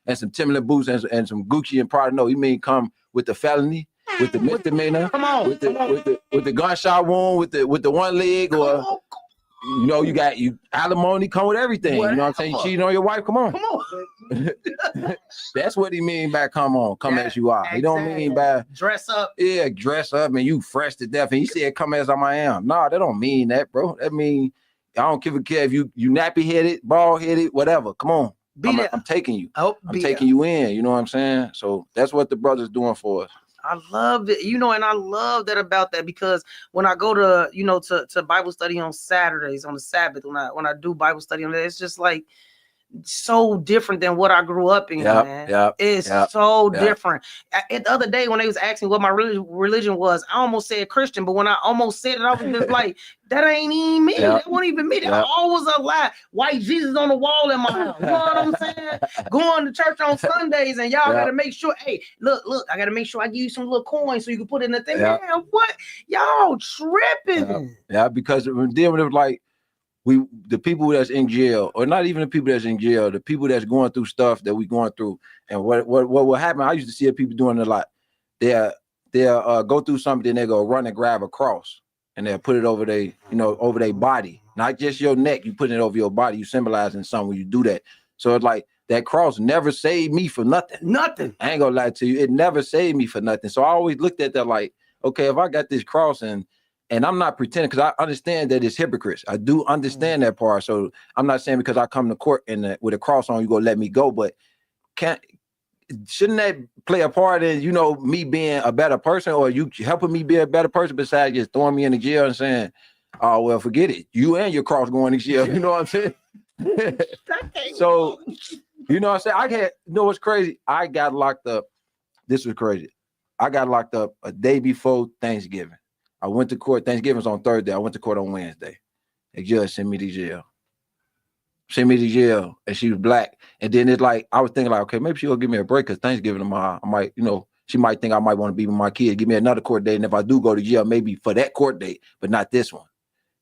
and some Timberland boots and some Gucci and Prada. No, he mean come with the felony, with the misdemeanor, with the gunshot wound, with the one leg, or you got alimony, come with everything. You know what I'm saying? You cheating on your wife, come on. That's what he mean by come as you are. Exactly. He don't mean by dress up. Yeah, dress up and you fresh to death. And he said come as I am. No, that don't mean that, bro. That mean I don't give a care if you nappy headed, bald headed, whatever. Come on. I'm taking you. I'm taking you in. You know what I'm saying? So that's what the brothers doing for us. I love it, and I love that about that, because when I go to, to Bible study on Saturdays, on the Sabbath, when I do Bible study on that, it's just like so different than what I grew up in, man. It's so different. The other day when they was asking what my religion was, I almost said Christian, but when I almost said it, I was just like, that ain't even me. That wasn't even me. That always a lie. White Jesus on the wall in my house. You know what I'm saying? Going to church on Sundays, and y'all got to make sure, hey, look, I got to make sure I give you some little coins so you can put it in the thing. Man, what? Y'all tripping. Yeah, because then it was like, the people that's in jail, or not even the people that's in jail, the people that's going through stuff that we going through, and what will happen? I used to see people doing a lot. They'll go through something, then they go run and grab a cross, and they'll put it over over their body, not just your neck. You put it over your body. You symbolizing something when you do that. So it's like that cross never saved me for nothing. Nothing. I ain't gonna lie to you. It never saved me for nothing. So I always looked at that like, okay, if I got this cross and I'm not pretending, because I understand that it's hypocrites. I do understand that part. So I'm not saying because I come to court and with a cross on, you gonna let me go, but shouldn't that play a part in, me being a better person, or you helping me be a better person besides just throwing me in the jail and saying, oh, well, forget it. You and your cross going to jail. You know what I'm saying? So, you know what I'm saying? What's crazy? I got locked up. This was crazy. I got locked up a day before Thanksgiving. I went to court. Thanksgiving's on Thursday. I went to court on Wednesday. The judge sent me to jail. And she was black. And then it's like, I was thinking like, okay, maybe she'll give me a break because Thanksgiving tomorrow, I might, she might think I might want to be with my kid. Give me another court date. And if I do go to jail, maybe for that court date, but not this one.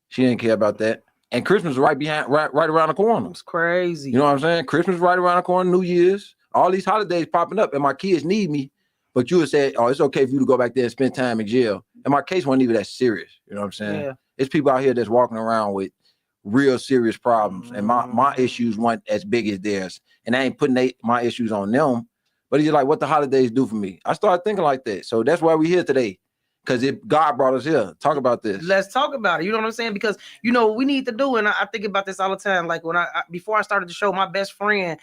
She didn't care about that. And Christmas was right around the corner. It's crazy. You know what I'm saying? Christmas right around the corner, New Year's, all these holidays popping up, and my kids need me. But you would say, oh, it's okay for you to go back there and spend time in jail. And my case wasn't even that serious. You know what I'm saying? Yeah. It's people out here that's walking around with real serious problems. And my issues weren't as big as theirs. And I ain't putting my issues on them. But it's just like what the holidays do for me. I started thinking like that. So that's why we're here today. Because God brought us here. Talk about this. Let's talk about it. You know what I'm saying? Because, we need to do, and I think about this all the time. Like when before I started the show, my best friend,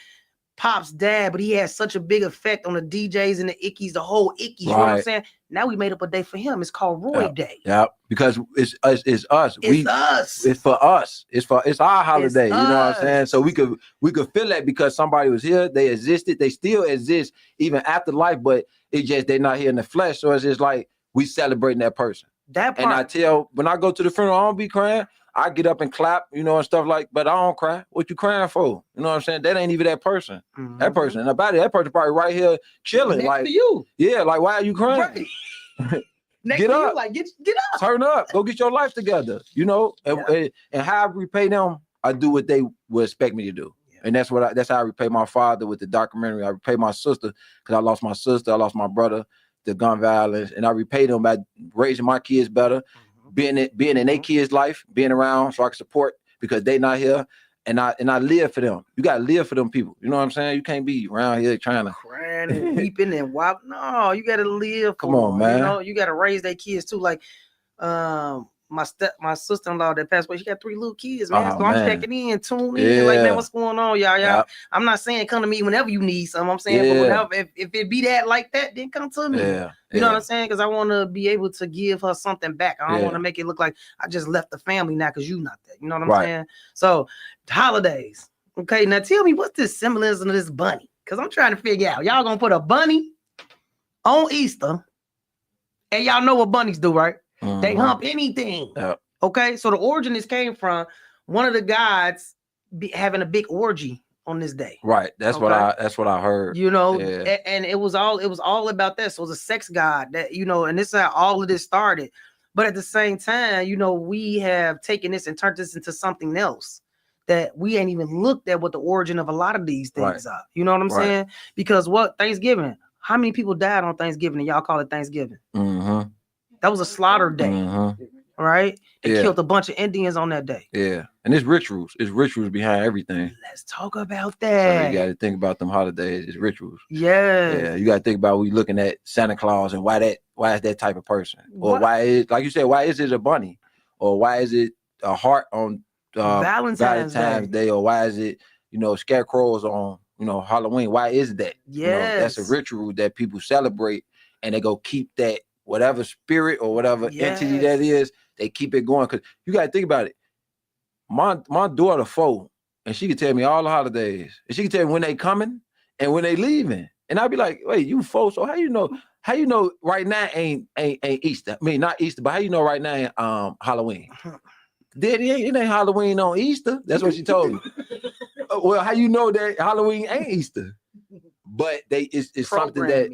Pop's dad, but he had such a big effect on the DJs and the Ickies, the whole Ickies. You know what I'm saying? Now we made up a day for him. It's called Roy Day. Yeah, because it's us. It's us. It's for us. It's our holiday. You know what I'm saying? So we could feel that because somebody was here. They existed. They still exist even after life, but it's just they're not here in the flesh. So it's just like we celebrating that person. That part. And I tell, when I go to the funeral, I don't be crying. I get up and clap, and stuff but I don't cry. What you crying for? You know what I'm saying? That ain't even that person. Mm-hmm. That person. And about it, that person probably right here chilling. Next like to you. Yeah, like why are you crying? Right. Next get to up. You, like get up. Turn up. Go get your life together. And how I repay them, I do what they would expect me to do. Yeah. And that's how I repay my father with the documentary. I repay my sister because I lost my sister, I lost my brother, the gun violence, and I repay them by raising my kids better. Being in their kids' life, being around so I can support because they not here, and I live for them. You gotta live for them people. You know what I'm saying? You can't be around here trying to crying and weeping and wop. No, you gotta live for Come on, them. man. You gotta raise their kids too. Like my sister-in-law that passed away, she got 3 little kids, man. So I'm checking in, tuning in, like, man, what's going on, y'all? Yep. I'm not saying come to me whenever you need something. I'm saying, but whenever, if it be that like that, then come to me. You know what I'm saying? Because I want to be able to give her something back. I don't want to make it look like I just left the family now because you not there. You know what I'm saying? So holidays. Okay, now tell me what's this symbolism of this bunny? Because I'm trying to figure out. Y'all gonna put a bunny on Easter, and y'all know what bunnies do, right? Mm-hmm. They hump anything. Yep. Okay, so the origin this came from one of the gods having a big orgy on this day. Right. That's what I heard. And it was all about that. So it was a sex god that, and this is how all of this started. But at the same time, we have taken this and turned this into something else that we ain't even looked at what the origin of a lot of these things are. You know what I'm saying? Because Thanksgiving, how many people died on Thanksgiving and y'all call it Thanksgiving? Mm-hmm. That was a slaughter day, right? They killed a bunch of Indians on that day. Yeah, and it's rituals. It's rituals behind everything. Let's talk about that. So you got to think about them holidays. It's rituals. Yeah, you got to think about we looking at Santa Claus and why is that type of person, or why is, like you said, why is it a bunny, or why is it a heart on Valentine's Day, or why is it scarecrows on Halloween? Why is that? Yes, that's a ritual that people celebrate, and they go keep that. Whatever spirit or whatever entity that is, they keep it going. Because you got to think about it. My daughter 4, and she can tell me all the holidays. And she can tell me when they coming and when they leaving. And I'll be like, wait, you 4, so how you know right now ain't Easter? I mean, not Easter, but how you know right now ain't Halloween? Daddy, it ain't Halloween on Easter. That's what she told me. Well, how you know that Halloween ain't Easter? But it's something that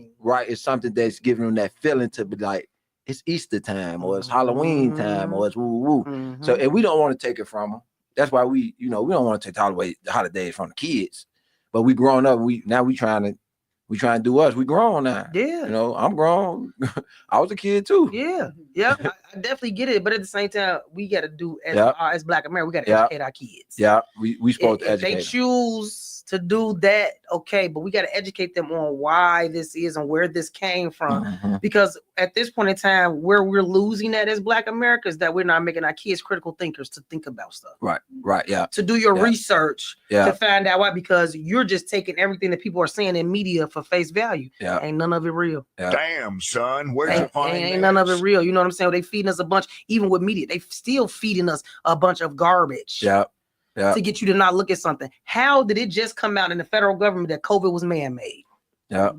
it's something that's giving them that feeling to be like it's Easter time or it's Halloween time or it's woo woo. Mm-hmm. So and we don't want to take it from them. that's why we, you know, we don't want to take the holidays from the kids, but we grown up. We trying to do us. We grown now. Yeah. You know, I'm grown. I was a kid too. Yeah. Yeah. I definitely get it. But at the same time, we got to do as Black America, we got to educate our kids. Yeah. We supposed to If educate they them. choose to do that, okay, but we got to educate them on why this is and where this came from. Mhm. Because at this point in time, where we're losing that as Black America is that we're not making our kids critical thinkers to think about stuff. Right. Yeah. To do your research Yeah. to find out why, because you're just taking everything that people are saying in media for face value. Yeah. Ain't none of it real. Yeah. Damn, son, where'd you find Ain't none of it real. You know what I'm saying? They feeding us a bunch, even with media, they still feeding us a bunch of garbage. Yeah. Yeah. To get you to not look at something. How did it just come out in the federal government that COVID was man-made? Yeah.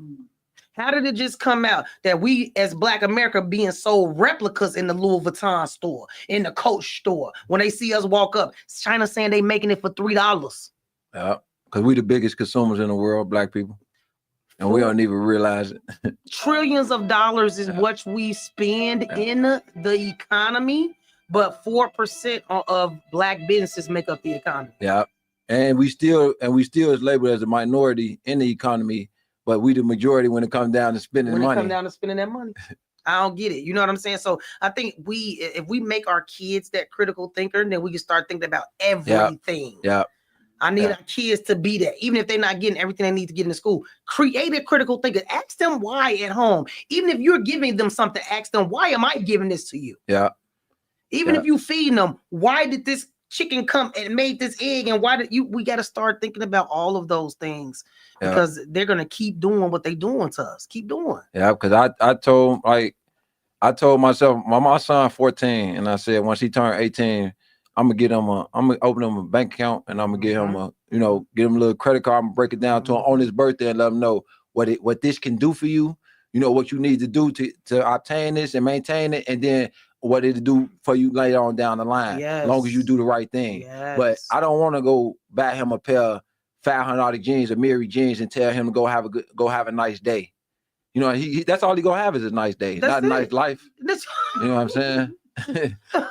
How did it just come out that we as Black America being sold replicas in the Louis Vuitton store, in the Coach store, when they see us walk up, China saying they making it for $3? Yeah. Because we the biggest consumers in the world, Black people. And we don't even realize it. Trillions of dollars is what we spend in the economy, but 4% of Black businesses make up the economy. Yeah. And we still is labeled as a minority in the economy, but we the majority when it comes down to spending money. When it comes down to spending that money. I don't get it. You know what I'm saying? So I think if we make our kids that critical thinker, then we can start thinking about everything. Yeah. I need our kids to be that, even if they're not getting everything they need to get in school. Create a critical thinker. Ask them why at home. Even if you're giving them something, ask them, why am I giving this to you? Yeah. Even if you feeding them, why did this chicken come and made this egg? And why did we got to start thinking about all of those things because they're going to keep doing what they doing to us. Keep doing. Yeah. Because I told myself, my son 14, and I said, once he turned 18, I'm gonna open him a bank account, and I'm gonna get him get him a little credit card. I'm gonna break it down to him on his birthday and let him know what this can do for you. You know what you need to do to obtain this and maintain it, and then what it'll do for you later on down the line. As long as you do the right thing. But I don't want to go buy him a pair of $500 jeans or Mary jeans and tell him to go have a nice day. You know, that's all he gonna have is a nice day, not a nice life. You know what I'm saying?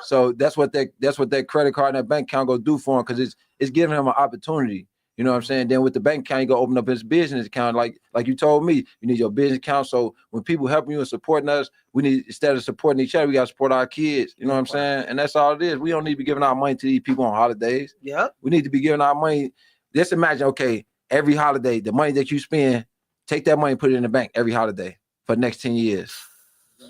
So that's what that credit card and that bank account go do for him, because it's giving him an opportunity. You know what I'm saying? Then with the bank account, you go open up his business account, like you told me, you need your business account. So when people helping you and supporting us, we need, instead of supporting each other, we gotta support our kids. You know what I'm saying? And that's all it is. We don't need to be giving our money to these people on holidays. Yeah. We need to be giving our money. Just imagine, okay, every holiday, the money that you spend, take that money and put it in the bank every holiday for the next 10 years.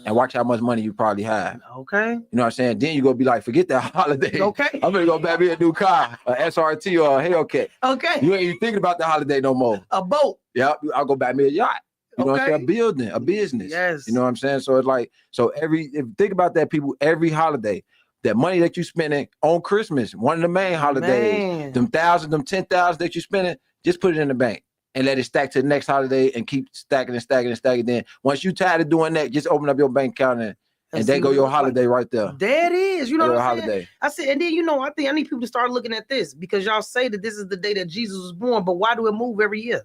And watch how much money you probably have. Okay. You know what I'm saying? Then you gonna be like, forget that holiday. Okay. I'm gonna go buy me a new car, a SRT or a Hellcat. Okay. You ain't even thinking about the holiday no more. A boat. Yeah, I'll go buy me a yacht. You know what I'm saying? A building, a business. Yes. You know what I'm saying? So it's like, if think about that, people, every holiday, that money that you spending on Christmas, one of the main holidays, them 10,000 that you spending, just put it in the bank. And let it stack to the next holiday and keep stacking and stacking and stacking. Then once you tired of doing that, just open up your bank account and then go your holiday right there. There it is. You know what I'm saying? Holiday. I said, and then I think I need people to start looking at this, because y'all say that this is the day that Jesus was born, but why do it move every year?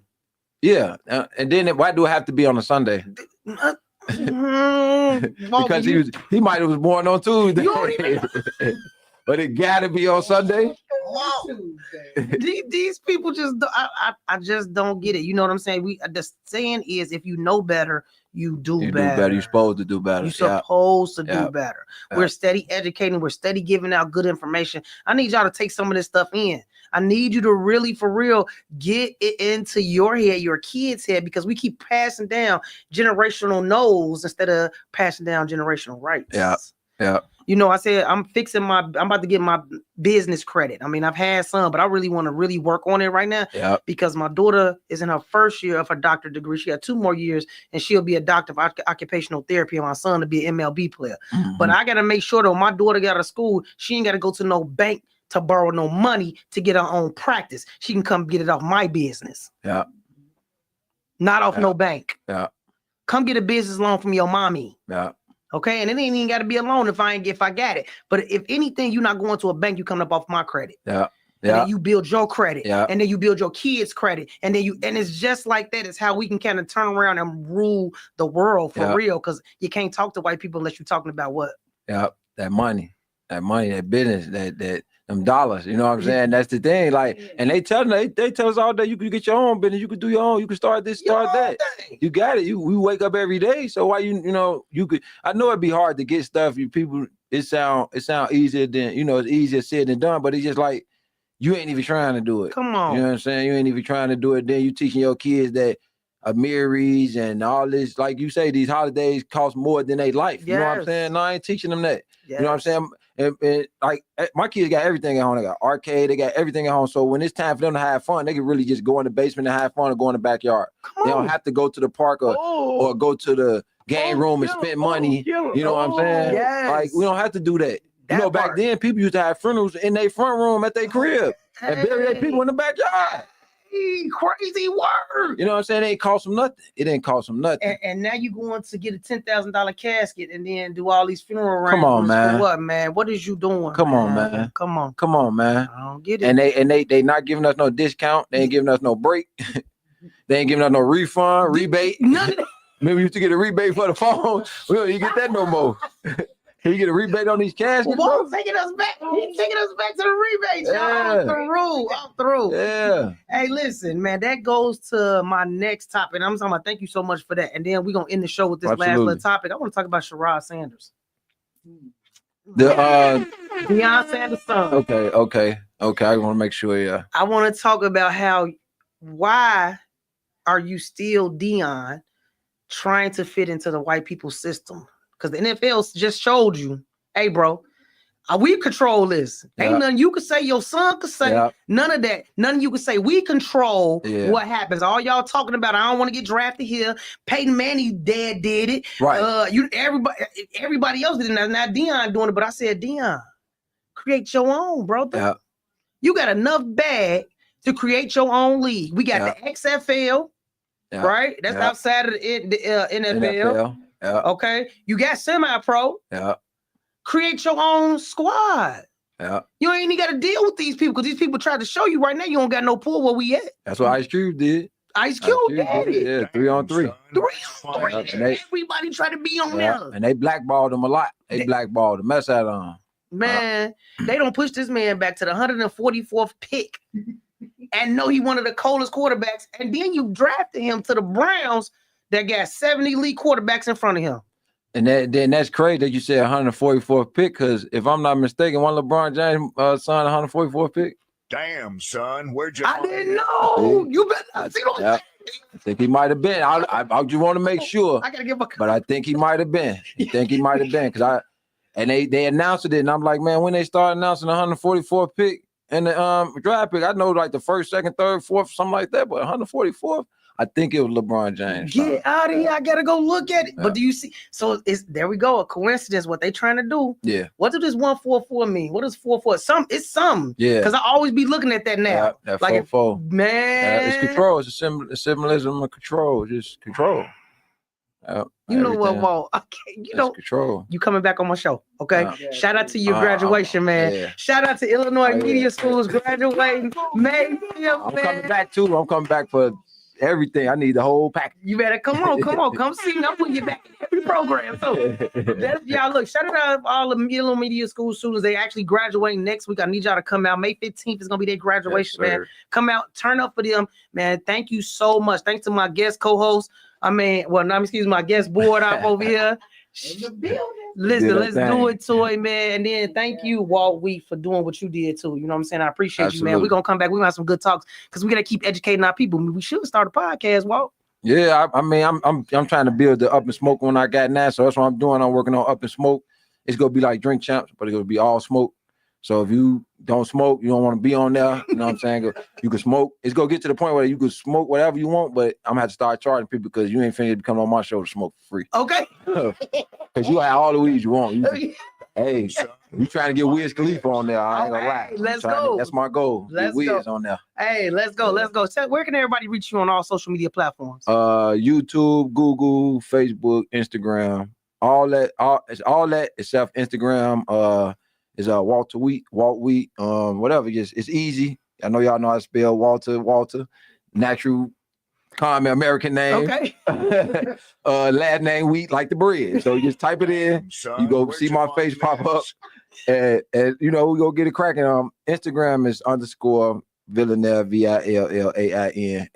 Yeah, and then why do it have to be on a Sunday? Because he might have was born on Tuesday. You don't even But it gotta be on Sunday. Wow. These people just I just don't get it. You know what I'm saying? The saying is, if you know better, you do better. You're supposed to do better. You're supposed to do better. We're steady educating. We're steady giving out good information. I need y'all to take some of this stuff in. I need you to really, for real, get it into your head, your kids' head, because we keep passing down generational no's instead of passing down generational rights. Yeah. You know, I said I'm about to get my business credit. I mean, I've had some, but I really want to really work on it right now because my daughter is in her first year of her doctorate degree. She had 2 more years and she'll be a doctor of occupational therapy, and my son to be an MLB player. Mm-hmm. But I got to make sure that when my daughter got out of school, she ain't got to go to no bank to borrow no money to get her own practice. She can come get it off my business. Yeah. Not off no bank. Yeah. Come get a business loan from your mommy. Yeah. Okay, and it ain't even got to be a loan if I got it. But if anything, you're not going to a bank, you coming up off my credit. Yeah. And then you build your credit. Yeah. And then you build your kids' credit. And then it's just like that is how we can kind of turn around and rule the world for real. Because you can't talk to white people unless you're talking about what? Yeah, that money, that business, that them dollars. You know what I'm saying? That's the thing. Like, and they tell us all day, you can get your own business, you can do your own, you can start this, start that. You got it. We wake up every day. So why you could, I know it'd be hard to get stuff. It sound easier than, it's easier said than done, but it's just like you ain't even trying to do it. Come on. You know what I'm saying? You ain't even trying to do it. Then you teaching your kids that Amiris and all this, like you say, these holidays cost more than they life. You know what I'm saying? No, I ain't teaching them that. Yes. You know what I'm saying? And like my kids got everything at home. They got arcade, they got everything at home. So when it's time for them to have fun, they can really just go in the basement and have fun or go in the backyard. They don't have to go to the park or go to the game room and spend money. You know what I'm saying? Yes. Like we don't have to do that. Back then people used to have funerals in their front room at their crib and bury their people in the backyard. Crazy word. You know what I'm saying? It ain't cost them nothing. It didn't cost them nothing. And now you going to get a $10,000 casket and then do all these funeral arrangements. Come on, man. For what, man? What is you doing? Come on, man. Come on. Come on, man. I don't get it. And they not giving us no discount. They ain't giving us no break. They ain't giving us no refund, rebate. None of that. Maybe we used to get a rebate for the phone. We don't even get that no more. Can you get a rebate on these caskets, bro? Taking us back. He's taking us back to the rebates. Off through. Yeah. Hey, listen, man, that goes to my next topic. I'm talking about thank you so much for that. And then we're going to end the show with this last little topic. I want to talk about Sherrod Sanders. Deion Sanders' son. Okay. I want to make sure, yeah. I want to talk about why are you still Deion trying to fit into the white people's system? Because the NFL just showed you, hey, bro, we control this. Ain't nothing you could say, your son could say, none of that. None you could say. We control what happens. All y'all talking about, I don't want to get drafted here. Peyton Manning's dad did it. Right. Everybody else did it. Now Deion doing it, but I said, Deion, create your own, brother. Yeah. You got enough bag to create your own league. We got the XFL, right? That's outside of the NFL. Yeah. Okay. You got semi-pro. Yeah. Create your own squad. Yeah. You ain't even got to deal with these people because these people tried to show you right now you don't got no pull where we at. That's what Ice Cube did. Ice Cube did it. Yeah, 3-on-3. 3-on-3. Everybody try to be on there. And they blackballed him a lot. They blackballed the mess out of him. Man, they don't push this man back to the 144th pick and know he one of the coldest quarterbacks. And then you drafted him to the Browns that got 70 elite quarterbacks in front of him. And that's crazy that you said 144th pick, because if I'm not mistaken, one LeBron James signed 144th pick. Damn, son, where'd you? I didn't know. You better see what I think he might have been. I just want to make sure. I gotta give a. But I think he might have been. Because they announced it, and I'm like, man, when they start announcing the 144th pick and the draft pick, I know like the first, second, third, fourth, something like that, but 144th. I think it was LeBron James. Get out of here. I got to go look at it. Yeah. But do you see? So there we go. A coincidence, what they trying to do. Yeah. What does this 144 mean? What does 44? It's something. Yeah. Because I always be looking at that now. Yeah, that like 44. Man. It's control. It's a symbolism of control. Just control. You know what, Walt? Okay, control. You coming back on my show, okay? Yeah. Shout out to your graduation, man. Yeah. Shout out to Illinois Media Schools graduating. Man, I'm coming back too. I'm coming back for everything. I need the whole package. You better come on, come see me. I'm putting you back in every program. So y'all look, shout out to all the Illinois Media School students. They actually graduating next week. I need y'all to come out. May 15th is gonna be their graduation, man. Come out, turn up for them, man. Thank you so much. Thanks to my guest co-host. My guest board up over here. In the building. Listen, let's do it, Toy, man. And then thank you, Walt Wheat, for doing what you did too. You know what I'm saying? I appreciate you, man. We're gonna come back. We're gonna have some good talks because we gotta keep educating our people. We should start a podcast, Walt. Yeah, I'm trying to build the Up and Smoke one I got now. So that's what I'm doing. I'm working on Up and Smoke. It's gonna be like Drink Champs, but it's gonna be all smoke. So if you don't smoke, you don't want to be on there. You know what I'm saying? You can smoke. It's gonna get to the point where you can smoke whatever you want, but I'm gonna have to start charging people because you ain't finna come on my show to smoke for free. Okay. Because you have all the weeds you want. Hey, you trying to get Wiz Khalifa on there? I ain't gonna lie. Let's go. That's my goal. Let's get Wiz go on there. Hey, let's go. So where can everybody reach you on all social media platforms? YouTube, Google, Facebook, Instagram, all that except Instagram. Is Walt Wheat, whatever. It's easy. I know y'all know how to spell Walter, natural, common American name. Okay. Last name Wheat, like the bread. So you just type it in. You go see my face pop up. and you know, we go get it cracking. Instagram is _ Villainaire,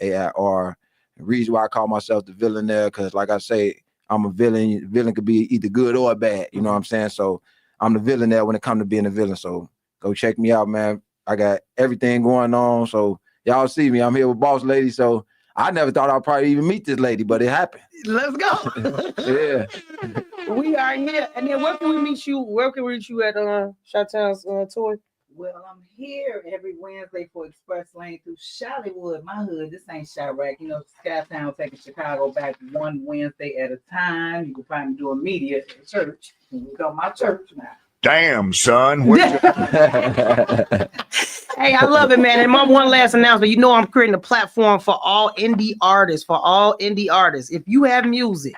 VILLAINAIR. The reason why I call myself the Villainaire, because like I say, I'm a villain. Villain could be either good or bad. You know what I'm saying? So I'm the Villainaire when it comes to being a villain. So go check me out, man. I got everything going on. So y'all see me. I'm here with Boss Lady. So I never thought I'd probably even meet this lady, but it happened. Let's go. Yeah. We are here. And then where can we meet you? Where can we reach you at Chi-Town's toy? Well, I'm here every Wednesday for Express Lane through Charlottewood, my hood. This ain't Chirac. You know, Skytown taking Chicago back one Wednesday at a time. You can find me doing media at the church. You can go to my church now. Damn, son. Where's Hey, I love it, man. And my one last announcement, you know I'm creating a platform for all indie artists, If you have music,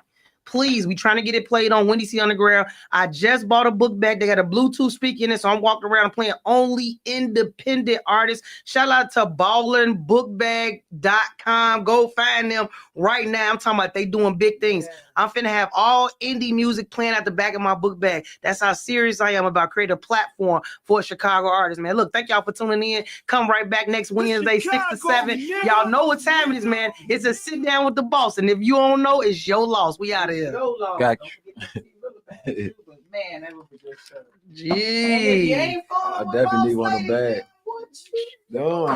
please, we trying to get it played on Windy City Underground. I just bought a book bag. They got a Bluetooth speaker in it, so I'm walking around playing only independent artists. Shout out to ballinbookbag.com. Go find them right now. I'm talking about they doing big things. Yeah. I'm finna have all indie music playing at the back of my book bag. That's how serious I am about creating a platform for Chicago artists, man. Look, thank y'all for tuning in. Come right back next Wednesday, 6 to 7. Y'all know what time it is, man. It's a sit down with the boss. And if you don't know, it's your loss. We out of here. Got you. Man, that was a good show. Gee. I definitely want a bag.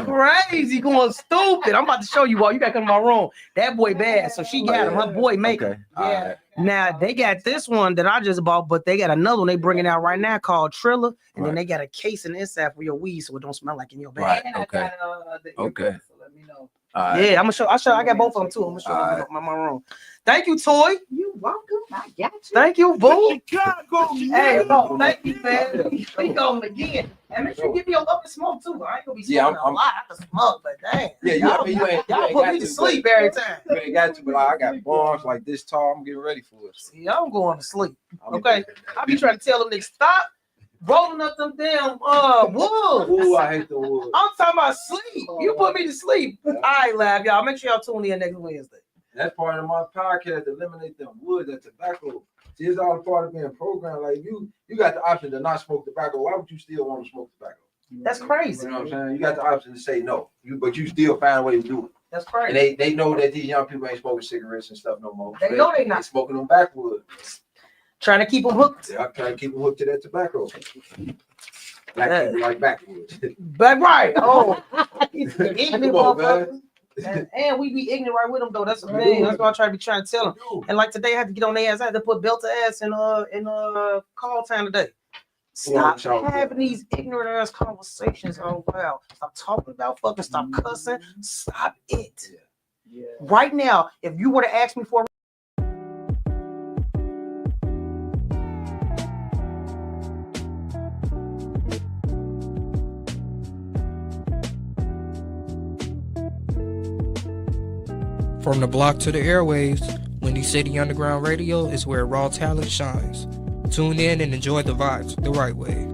Crazy, going stupid. I'm about to show you all. You gotta come to my room. That boy bad, so she got him. Her boy make him. Yeah. Now they got this one that I just bought, but they got another one they bringing out right now called Triller, and then they got a case in inside for your weed, so it don't smell like in your bag. Right. Okay. Okay. So let me know. Yeah, I'm gonna show. I got both of them too. I'm gonna show you my room. Thank you, Toy. You welcome. I got you. Thank you, boo. Chicago, Hey, no, thank you, man. We going again. And make sure you give me a little bit of smoke too. I ain't gonna be smoking a lot. I can smoke, but dang. Yeah, y'all, I mean, you ain't put got me to to, sleep every time. You ain't got to, but I got bars like this tall. I'm getting ready for it. See, I'm going to sleep. Okay, I be trying to tell them niggas stop rolling up them damn wood. Ooh, I hate the wood. I'm talking about sleep. You put me to sleep. All right, laugh, y'all. Make sure y'all tune in next Wednesday. That's part of my podcast, eliminate them wood, that tobacco. See, it's all part of being programmed. Like you got the option to not smoke tobacco. Why would you still want to smoke tobacco? That's crazy. You know what I'm saying? You got the option to say no, but you still find a way to do it. That's crazy. And they know that these young people ain't smoking cigarettes and stuff no more. They know they not smoking them backwoods. Trying to keep them hooked. Yeah, I'm trying to keep them hooked to that tobacco. Like backwoods. But right. Oh, Come on, man. And we be ignorant right with them though. That's the thing. That's what I try to tell them. And like today, I had to get on their ass. I had to put belt to ass in call time today. Stop having these ignorant ass conversations. Oh wow. Stop talking about fucking. Stop cussing. Stop it. Yeah. Right now, if you were to ask me for From the block to the airwaves, Windy City Underground Radio is where raw talent shines. Tune in and enjoy the vibes the right way.